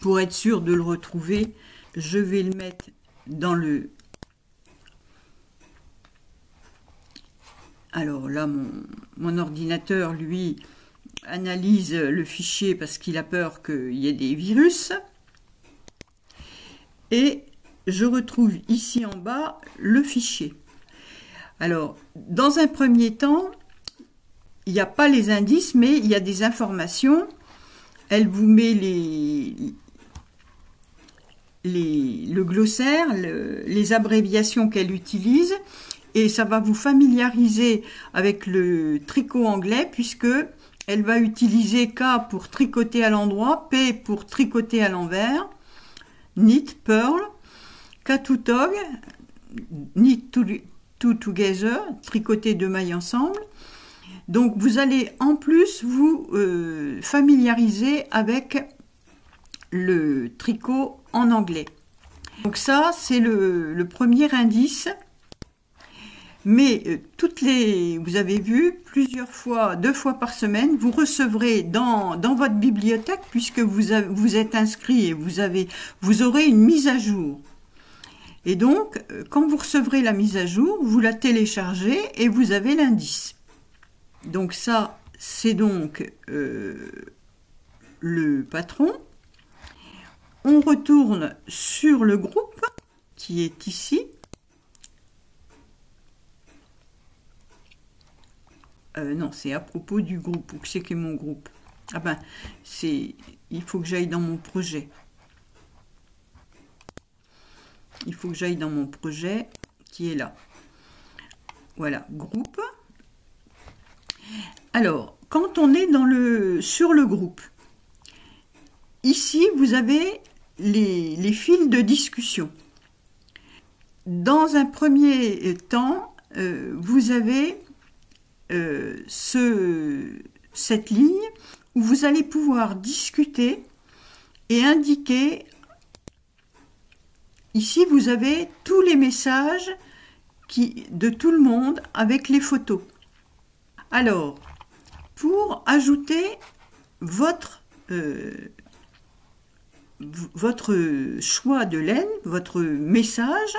pour être sûr de le retrouver, je vais le mettre dans le... Alors là, mon ordinateur, lui, analyse le fichier parce qu'il a peur qu'il y ait des virus. Et je retrouve ici en bas le fichier. Alors, dans un premier temps, il n'y a pas les indices, mais il y a des informations. Elle vous met le glossaire, les abréviations qu'elle utilise, et ça va vous familiariser avec le tricot anglais, puisque elle va utiliser K pour tricoter à l'endroit, P pour tricoter à l'envers, knit, purl, K2tog, knit two together, tricoter deux mailles ensemble. Donc vous allez en plus vous familiariser avec le tricot en anglais. Donc ça c'est le premier indice. Mais vous avez vu, plusieurs fois, 2 fois par semaine, vous recevrez dans votre bibliothèque, puisque vous êtes inscrit et vous aurez une mise à jour. Et donc, quand vous recevrez la mise à jour, vous la téléchargez et vous avez l'indice. Donc ça, c'est donc le patron. On retourne sur le groupe qui est ici. Non, c'est à propos du groupe. Où c'est que mon groupe? Ah ben, il faut que j'aille dans mon projet. Il faut que j'aille dans mon projet qui est là. Voilà, groupe. Alors, quand on est sur le groupe, ici, vous avez les fils de discussion. Dans un premier temps, vous avez cette ligne où vous allez pouvoir discuter et indiquer. Ici, vous avez tous les messages de tout le monde avec les photos. Alors, pour ajouter votre choix de laine, votre message,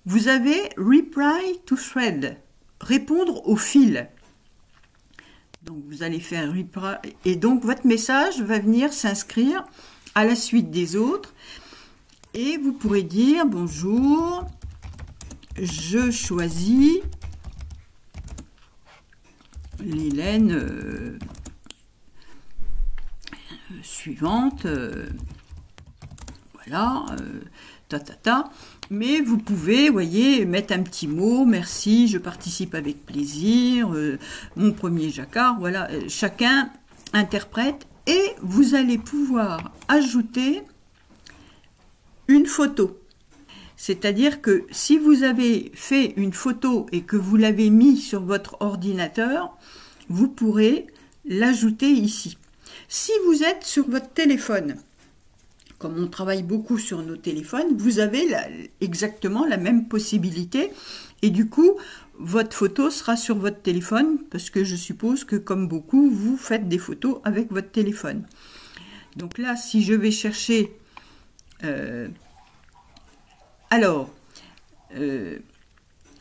vous avez Reply to Thread, répondre au fil. Donc vous allez faire reply et donc votre message va venir s'inscrire à la suite des autres et vous pourrez dire bonjour, je choisis les laines suivantes, voilà, mais vous pouvez, voyez, mettre un petit mot, merci, je participe avec plaisir, mon premier jacquard, voilà, chacun interprète et vous allez pouvoir ajouter une photo. C'est-à-dire que si vous avez fait une photo et que vous l'avez mis sur votre ordinateur, vous pourrez l'ajouter ici. Si vous êtes sur votre téléphone, comme on travaille beaucoup sur nos téléphones, vous avez exactement la même possibilité et du coup, votre photo sera sur votre téléphone parce que je suppose que comme beaucoup, vous faites des photos avec votre téléphone. Donc là, si je vais chercher...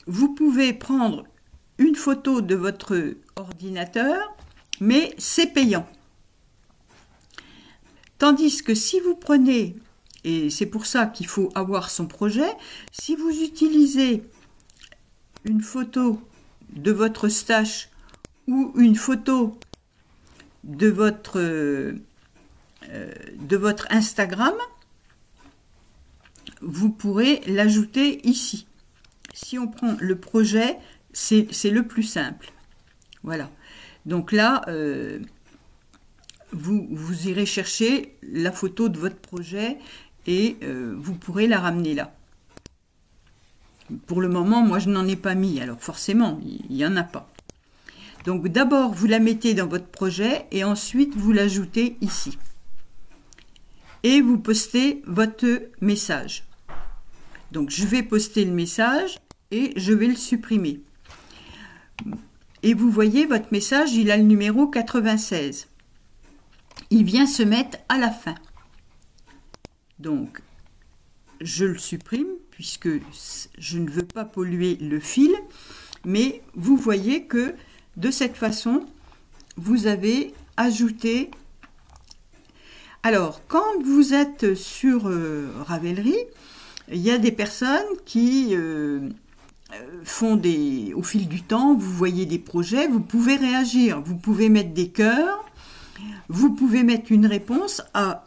vous pouvez prendre une photo de votre ordinateur, mais c'est payant. Tandis que si vous prenez, et c'est pour ça qu'il faut avoir son projet, si vous utilisez une photo de votre stash ou une photo de votre Instagram, vous pourrez l'ajouter ici. Si on prend le projet, c'est le plus simple. Voilà. Donc là, vous irez chercher la photo de votre projet et vous pourrez la ramener là. Pour le moment, moi, je n'en ai pas mis. Alors forcément, il n'y en a pas. Donc d'abord, vous la mettez dans votre projet et ensuite, vous l'ajoutez ici. Et vous postez votre message. Donc, je vais poster le message et je vais le supprimer. Et vous voyez, votre message, il a le numéro 96. Il vient se mettre à la fin. Donc, je le supprime puisque je ne veux pas polluer le fil. Mais vous voyez que de cette façon, vous avez ajouté... Alors, quand vous êtes sur Ravelry, il y a des personnes qui font au fil du temps, vous voyez des projets, vous pouvez réagir, vous pouvez mettre des cœurs, vous pouvez mettre une réponse à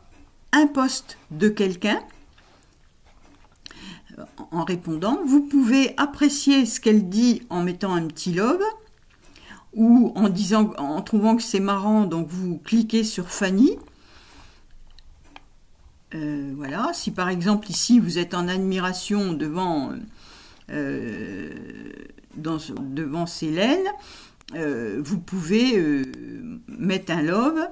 un post de quelqu'un en répondant, vous pouvez apprécier ce qu'elle dit en mettant un petit love ou en trouvant que c'est marrant, donc vous cliquez sur Fanny. Voilà, si par exemple ici vous êtes en admiration devant ces laines, vous pouvez mettre un love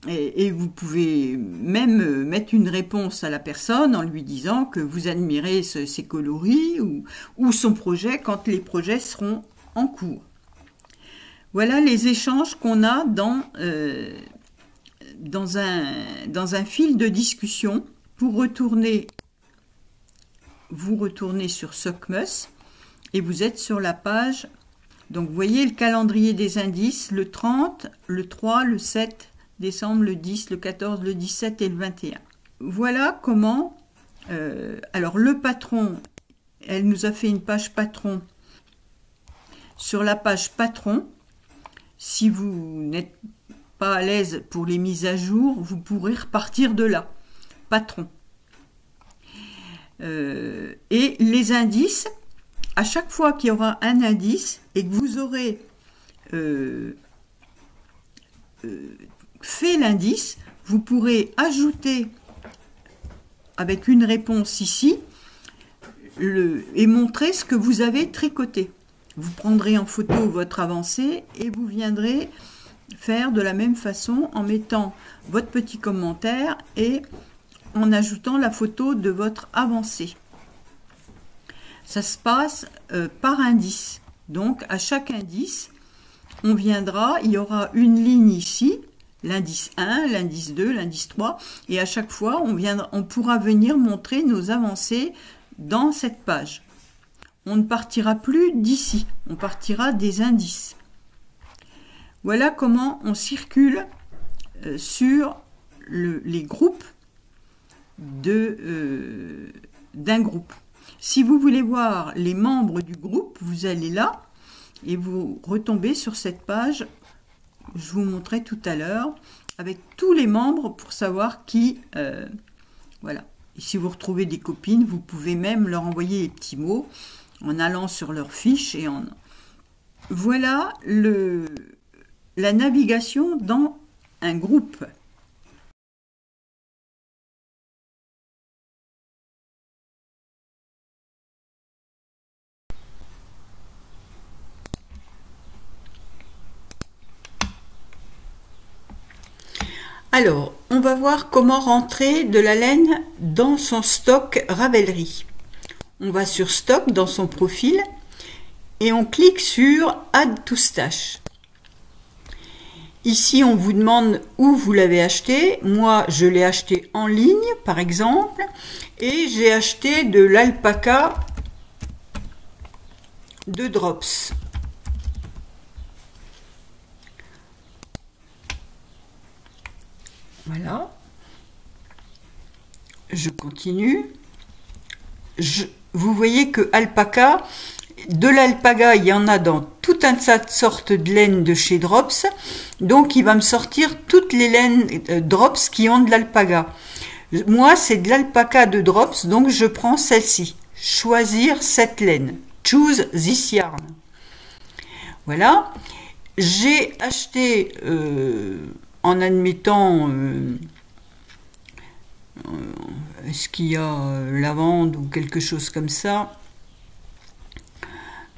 et vous pouvez même mettre une réponse à la personne en lui disant que vous admirez ses coloris ou son projet quand les projets seront en cours. Voilà les échanges qu'on a dans un fil de discussion. Pour retourner, vous retournez sur Socmus et vous êtes sur la page. Donc vous voyez le calendrier des indices, le 30, le 3, le 7 décembre, le 10, le 14, le 17 et le 21. Voilà comment, alors le patron, elle nous a fait une page patron. Sur la page patron, si vous n'êtes pas à l'aise pour les mises à jour, vous pourrez repartir de là. Patron. Et les indices, à chaque fois qu'il y aura un indice et que vous aurez fait l'indice, vous pourrez ajouter avec une réponse ici et montrer ce que vous avez tricoté. Vous prendrez en photo votre avancée et vous viendrez faire de la même façon en mettant votre petit commentaire et en ajoutant la photo de votre avancée. ça se passe par indice. Donc à chaque indice, on viendra, il y aura une ligne ici, l'indice 1, l'indice 2, l'indice 3, et à chaque fois, on pourra venir montrer nos avancées dans cette page. On ne partira plus d'ici, on partira des indices. Voilà comment on circule sur les groupes d'un groupe. Si vous voulez voir les membres du groupe, vous allez là et vous retombez sur cette page. Je vous montrais tout à l'heure avec tous les membres pour savoir qui. Voilà. Et si vous retrouvez des copines, vous pouvez même leur envoyer les petits mots en allant sur leur fiche et en. Voilà la navigation dans un groupe. Alors, on va voir comment rentrer de la laine dans son stock Ravelry. On va sur stock dans son profil et on clique sur Add to Stash. Ici, on vous demande où vous l'avez acheté. Moi, je l'ai acheté en ligne, par exemple, et j'ai acheté de l'alpaca de Drops. Voilà. Je continue. Vous voyez que alpaca, de l'alpaga, il y en a dans tout un tas de sortes de laine de chez Drops. Donc, il va me sortir toutes les laines Drops qui ont de l'alpaga. Moi, c'est de l'alpaca de Drops, donc je prends celle-ci. Choisir cette laine. Choose this yarn. Voilà. J'ai acheté, en admettant, est-ce qu'il y a lavande ou quelque chose comme ça?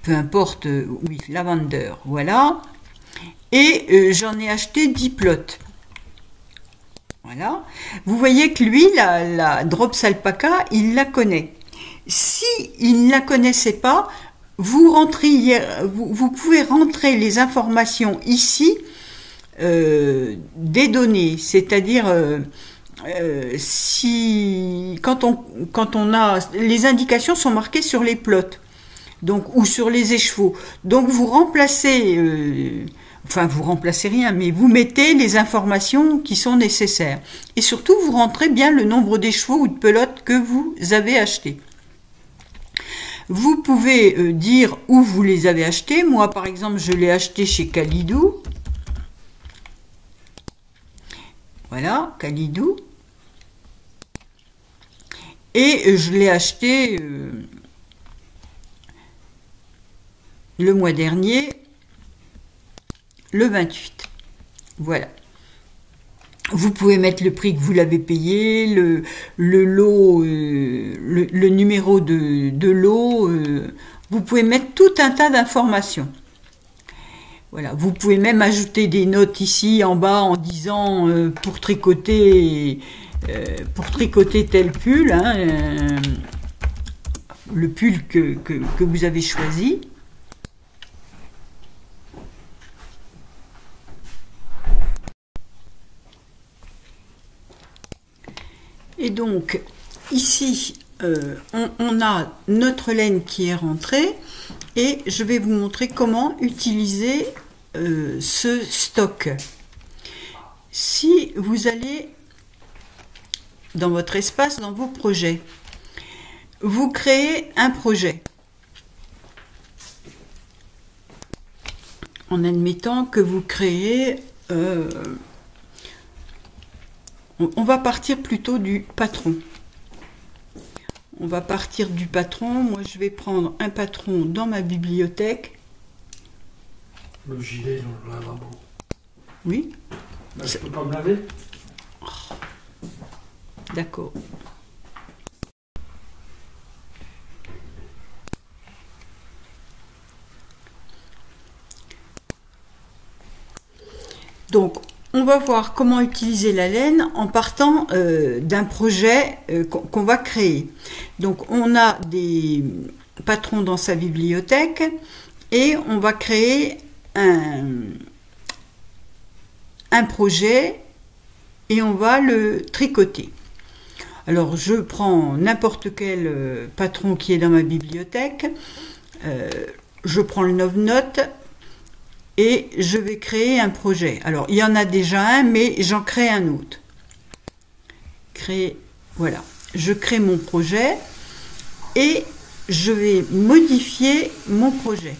Peu importe, oui, lavender, voilà. Et j'en ai acheté 10 plots. Voilà. Vous voyez que lui, la Drops Alpaca, il la connaît. Si il ne la connaissait pas, vous pouvez rentrer les informations ici des données, c'est-à-dire quand on a les indications sont marquées sur les plots, donc ou sur les écheveaux. Donc vous remplacez enfin, vous remplacez rien, mais vous mettez les informations qui sont nécessaires. Et surtout, vous rentrez bien le nombre d'écheveaux ou de pelotes que vous avez achetés. Vous pouvez dire où vous les avez achetés. Moi, par exemple, je l'ai acheté chez Kalidou. Voilà, Kalidou. Et je l'ai acheté le mois dernier, le 28. Voilà. Vous pouvez mettre le prix que vous l'avez payé, le lot, le numéro de lot. Vous pouvez mettre tout un tas d'informations. Voilà. Vous pouvez même ajouter des notes ici en bas en disant pour tricoter tel pull, hein, le pull que vous avez choisi. Et donc, ici, on a notre laine qui est rentrée et je vais vous montrer comment utiliser ce stock. Si vous allez dans votre espace, dans vos projets, vous créez un projet en admettant que vous créez... on va partir plutôt du patron. On va partir du patron. Moi, je vais prendre un patron dans ma bibliothèque. Le gilet dans le lavabo. Oui. Ben, je peux pas me laver. Oh. D'accord. Donc, on va voir comment utiliser la laine en partant d'un projet qu'on va créer. Donc, on a patron dans sa bibliothèque et on va créer un projet et on va le tricoter. Alors je prends n'importe quel patron qui est dans ma bibliothèque, je prends le Novenote et je vais créer un projet. Alors il y en a déjà un, mais j'en crée un autre. Voilà, je crée mon projet et je vais modifier mon projet.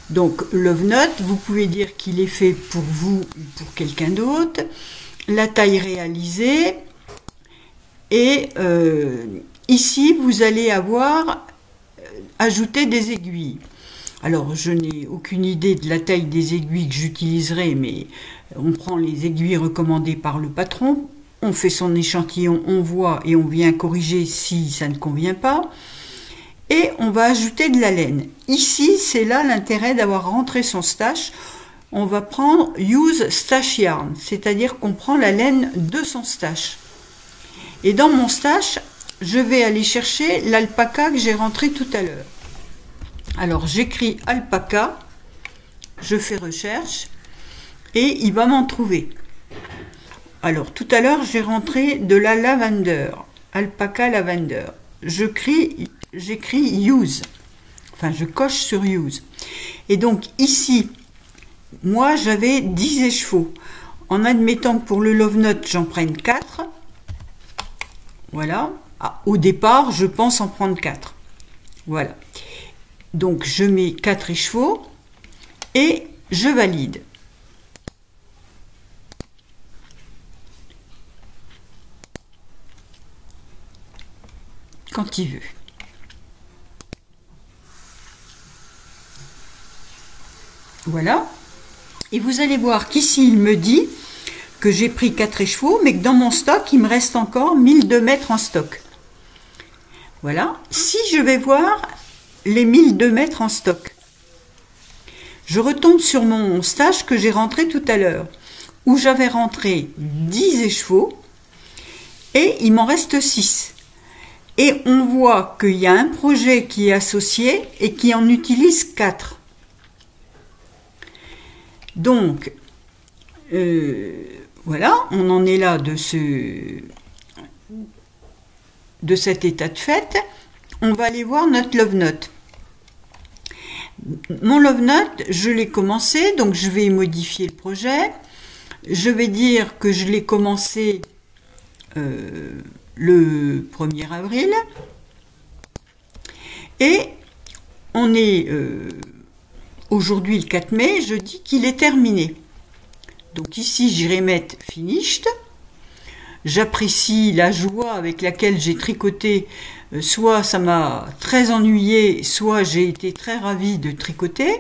Donc Lovenote, vous pouvez dire qu'il est fait pour vous ou pour quelqu'un d'autre, la taille réalisée, et ici vous allez avoir ajouté des aiguilles. Alors je n'ai aucune idée de la taille des aiguilles que j'utiliserai, mais on prend les aiguilles recommandées par le patron, on fait son échantillon, on voit et on vient corriger si ça ne convient pas. Et on va ajouter de la laine. Ici, c'est là l'intérêt d'avoir rentré son stash. On va prendre Use Stash Yarn, c'est-à-dire qu'on prend la laine de son stash. Et dans mon stash, je vais aller chercher l'alpaca que j'ai rentré tout à l'heure. Alors j'écris alpaca, je fais recherche et il va m'en trouver. Alors tout à l'heure, j'ai rentré de la lavender, alpaca lavender. J'écris use, enfin je coche sur use. Et donc ici, moi j'avais 10 écheveaux. En admettant que pour le Lovenote j'en prenne 4, voilà. Au départ, je pense en prendre 4. Voilà. Donc je mets 4 écheveaux et je valide. Quand il veut. Voilà. Et vous allez voir qu'ici, il me dit que j'ai pris 4 écheveaux, mais que dans mon stock, il me reste encore 1002 mètres en stock. Voilà. Si je vais voir les 1002 mètres en stock, je retombe sur mon stash que j'ai rentré tout à l'heure, où j'avais rentré 10 écheveaux, et il m'en reste 6. Et on voit qu'il y a un projet qui est associé et qui en utilise 4. Donc, voilà, on en est là de cet état de fait. On va aller voir notre Lovenote. Mon Lovenote, je l'ai commencé, donc je vais modifier le projet. Je vais dire que je l'ai commencé le 1er avril. Et on est aujourd'hui le 4 mai, je dis qu'il est terminé. Donc ici, j'irai mettre Finished. J'apprécie la joie avec laquelle j'ai tricoté. Soit ça m'a très ennuyé, soit j'ai été très ravie de tricoter.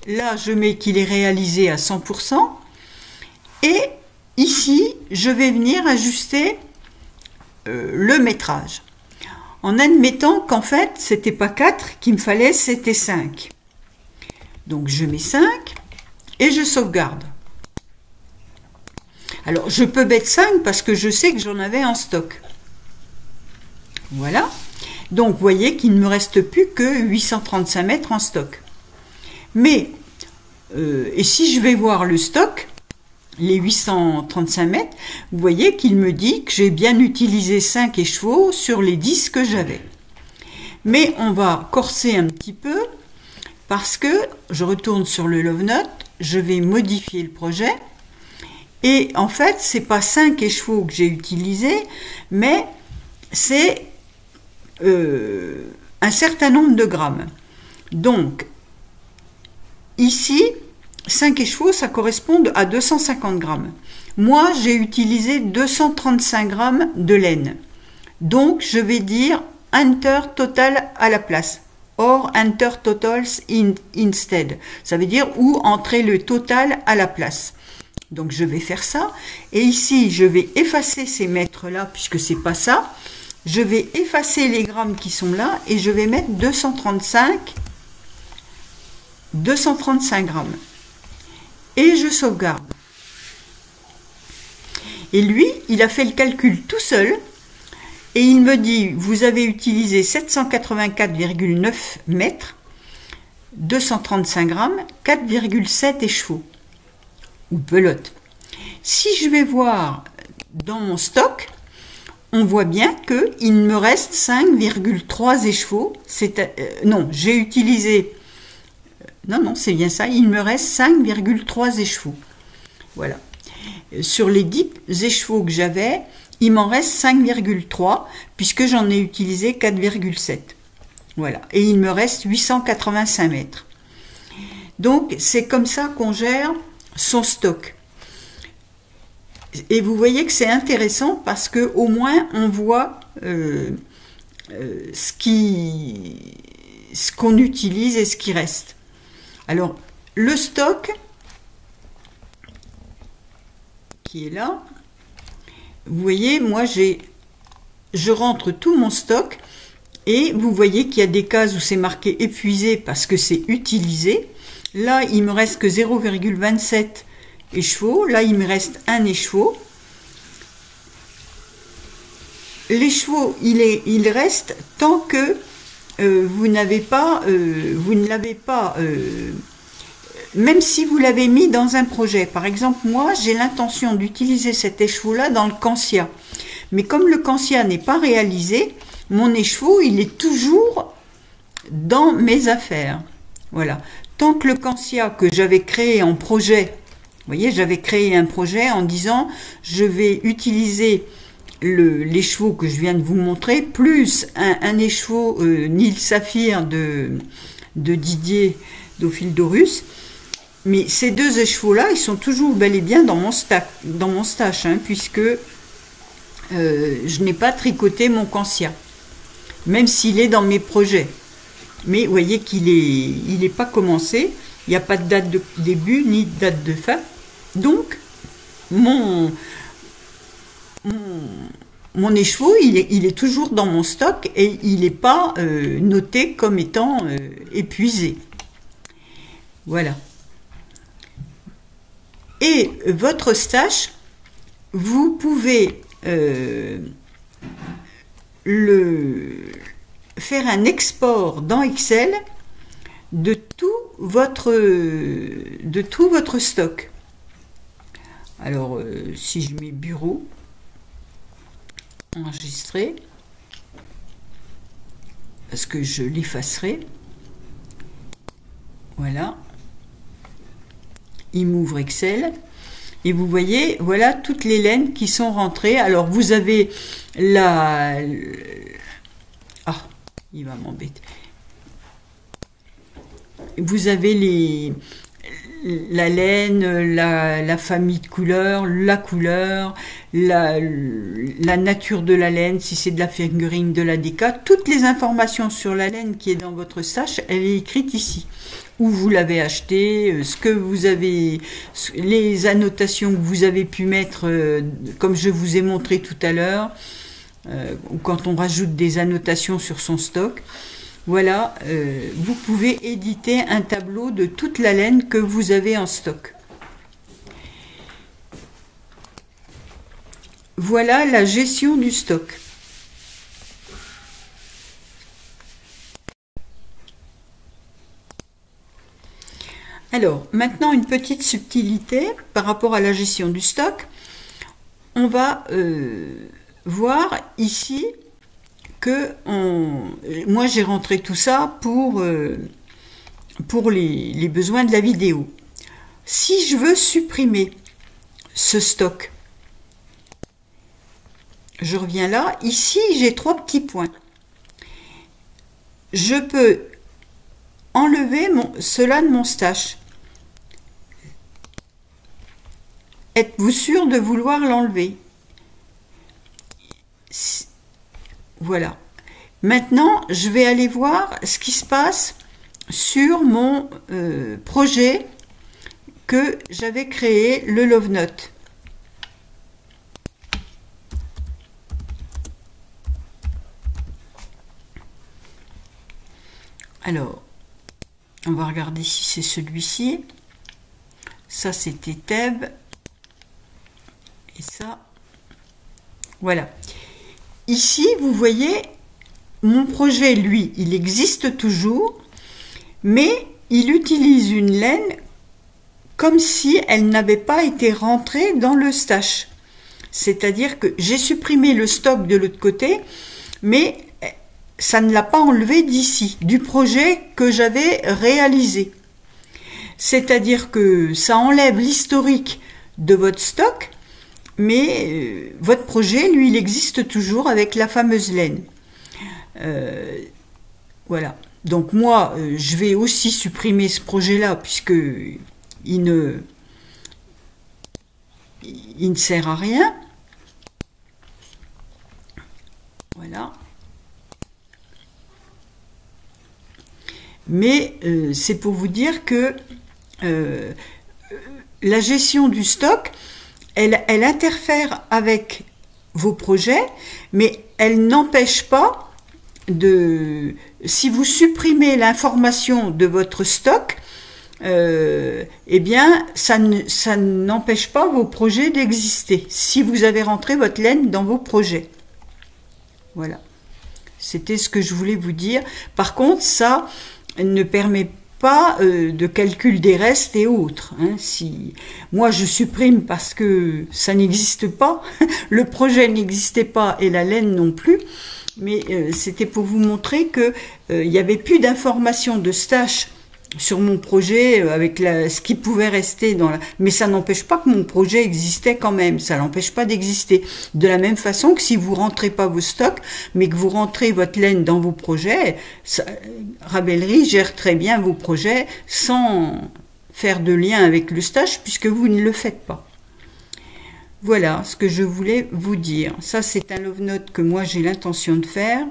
Là, je mets qu'il est réalisé à 100%. Et ici, je vais venir ajuster le métrage. En admettant qu'en fait, c'était pas 4 qu'il me fallait, c'était 5. Donc je mets 5 et je sauvegarde. Alors je peux mettre 5 parce que je sais que j'en avais en stock. Voilà. Donc vous voyez qu'il ne me reste plus que 835 mètres en stock. Mais, et si je vais voir le stock, les 835 mètres, vous voyez qu'il me dit que j'ai bien utilisé 5 écheveaux sur les 10 que j'avais. Mais on va corser un petit peu. Parce que je retourne sur le Lovenote, je vais modifier le projet. Et en fait, c'est pas 5 écheveaux que j'ai utilisés, mais c'est un certain nombre de grammes. Donc, ici, 5 écheveaux, ça correspond à 250 grammes. Moi, j'ai utilisé 235 grammes de laine. Donc, je vais dire Enter Total à la place. Or, enter totals instead. Ça veut dire ou entrer le total à la place. Donc, je vais faire ça. Et ici, je vais effacer ces mètres-là, puisque c'est pas ça. Je vais effacer les grammes qui sont là et je vais mettre 235 grammes. Et je sauvegarde. Et lui, il a fait le calcul tout seul. Et il me dit, vous avez utilisé 784,9 mètres, 235 grammes, 4,7 échevaux, ou pelote. Si je vais voir dans mon stock, on voit bien qu'il me reste 5,3 échevaux. Non, j'ai utilisé... Non, c'est bien ça, il me reste 5,3 échevaux. Voilà. Sur les 10 échevaux que j'avais, il m'en reste 5,3 puisque j'en ai utilisé 4,7. Voilà. Et il me reste 885 mètres. Donc, c'est comme ça qu'on gère son stock. Et vous voyez que c'est intéressant parce que au moins on voit ce qu'on utilise et ce qui reste. Alors, le stock qui est là, vous voyez, moi je rentre tout mon stock et vous voyez qu'il y a des cases où c'est marqué épuisé parce que c'est utilisé. Là, il me reste que 0,27 échevaux. Là, il me reste un écheveau. L'écheveau, il reste tant que vous ne l'avez pas, même si vous l'avez mis dans un projet. Par exemple, moi, j'ai l'intention d'utiliser cet écheveau-là dans le Cancia. Mais comme le Cancia n'est pas réalisé, mon écheveau, il est toujours dans mes affaires. Voilà. Tant que le Cancia que j'avais créé en projet, vous voyez, j'avais créé un projet en disant, je vais utiliser l'écheveau que je viens de vous montrer, plus un écheveau Nil Saphir de Didier d'Ophildorus. Mais ces deux écheveaux-là, ils sont toujours bel et bien dans mon stash, hein, puisque je n'ai pas tricoté mon Cancia, même s'il est dans mes projets. Mais vous voyez qu'il est pas commencé, il n'y a pas de date de début ni de date de fin. Donc, mon écheveau, il est toujours dans mon stock et il n'est pas noté comme étant épuisé. Voilà. Et votre stash, vous pouvez faire un export dans Excel de tout votre stock. Alors, si je mets bureau, enregistrer, parce que je l'effacerai. Voilà. Il m'ouvre Excel. Et vous voyez, voilà toutes les laines qui sont rentrées. Alors, vous avez la... Ah, il va m'embêter. Vous avez la laine, la famille de couleurs, la couleur, la nature de la laine, si c'est de la fingering, de la déca. Toutes les informations sur la laine qui est dans votre stash, elle est écrite ici. Où vous l'avez acheté, ce que vous avez, les annotations que vous avez pu mettre, comme je vous ai montré tout à l'heure, ou quand on rajoute des annotations sur son stock. Voilà, vous pouvez éditer un tableau de toute la laine que vous avez en stock. Voilà la gestion du stock. Alors, maintenant une petite subtilité par rapport à la gestion du stock. On va voir ici que moi j'ai rentré tout ça pour les besoins de la vidéo. Si je veux supprimer ce stock, je reviens là. Ici, j'ai 3 petits points. Je peux enlever cela de mon stash. Êtes-vous sûr de vouloir l'enlever? Voilà. Maintenant, je vais aller voir ce qui se passe sur mon projet que j'avais créé, le Love Note. Alors, on va regarder si c'est celui-ci. Ça, c'était Thèbes. Et ça, voilà. ici, vous voyez, mon projet, lui, il existe toujours, mais il utilise une laine comme si elle n'avait pas été rentrée dans le stash. C'est-à-dire que j'ai supprimé le stock de l'autre côté, mais ça ne l'a pas enlevé d'ici, du projet que j'avais réalisé. C'est-à-dire que ça enlève l'historique de votre stock, mais votre projet, lui, il existe toujours avec la fameuse laine. Voilà. Donc moi, je vais aussi supprimer ce projet-là, puisque il ne sert à rien. Voilà. Mais c'est pour vous dire que la gestion du stock, elle interfère avec vos projets, mais elle n'empêche pas de... Si vous supprimez l'information de votre stock, eh bien, ça n'empêche pas vos projets d'exister, si vous avez rentré votre laine dans vos projets. Voilà. C'était ce que je voulais vous dire. Par contre, ça ne permet pas de calcul des restes et autres. Hein. Si moi je supprime parce que ça n'existe pas, le projet n'existait pas et la laine non plus, mais c'était pour vous montrer que il n'y avait plus d'informations de stash sur mon projet avec ce qui pouvait rester dans la... Mais ça n'empêche pas que mon projet existait quand même, ça l'empêche pas d'exister. De la même façon que si vous rentrez pas vos stocks, mais que vous rentrez votre laine dans vos projets, Rabellerie gère très bien vos projets sans faire de lien avec le stash puisque vous ne le faites pas. Voilà ce que je voulais vous dire. Ça, c'est un love note que moi j'ai l'intention de faire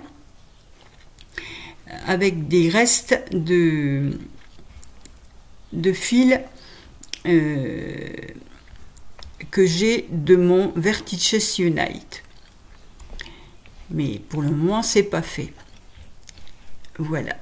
avec des restes de fils que j'ai de mon Vertices Unite. Mais pour le moment, c'est pas fait. Voilà.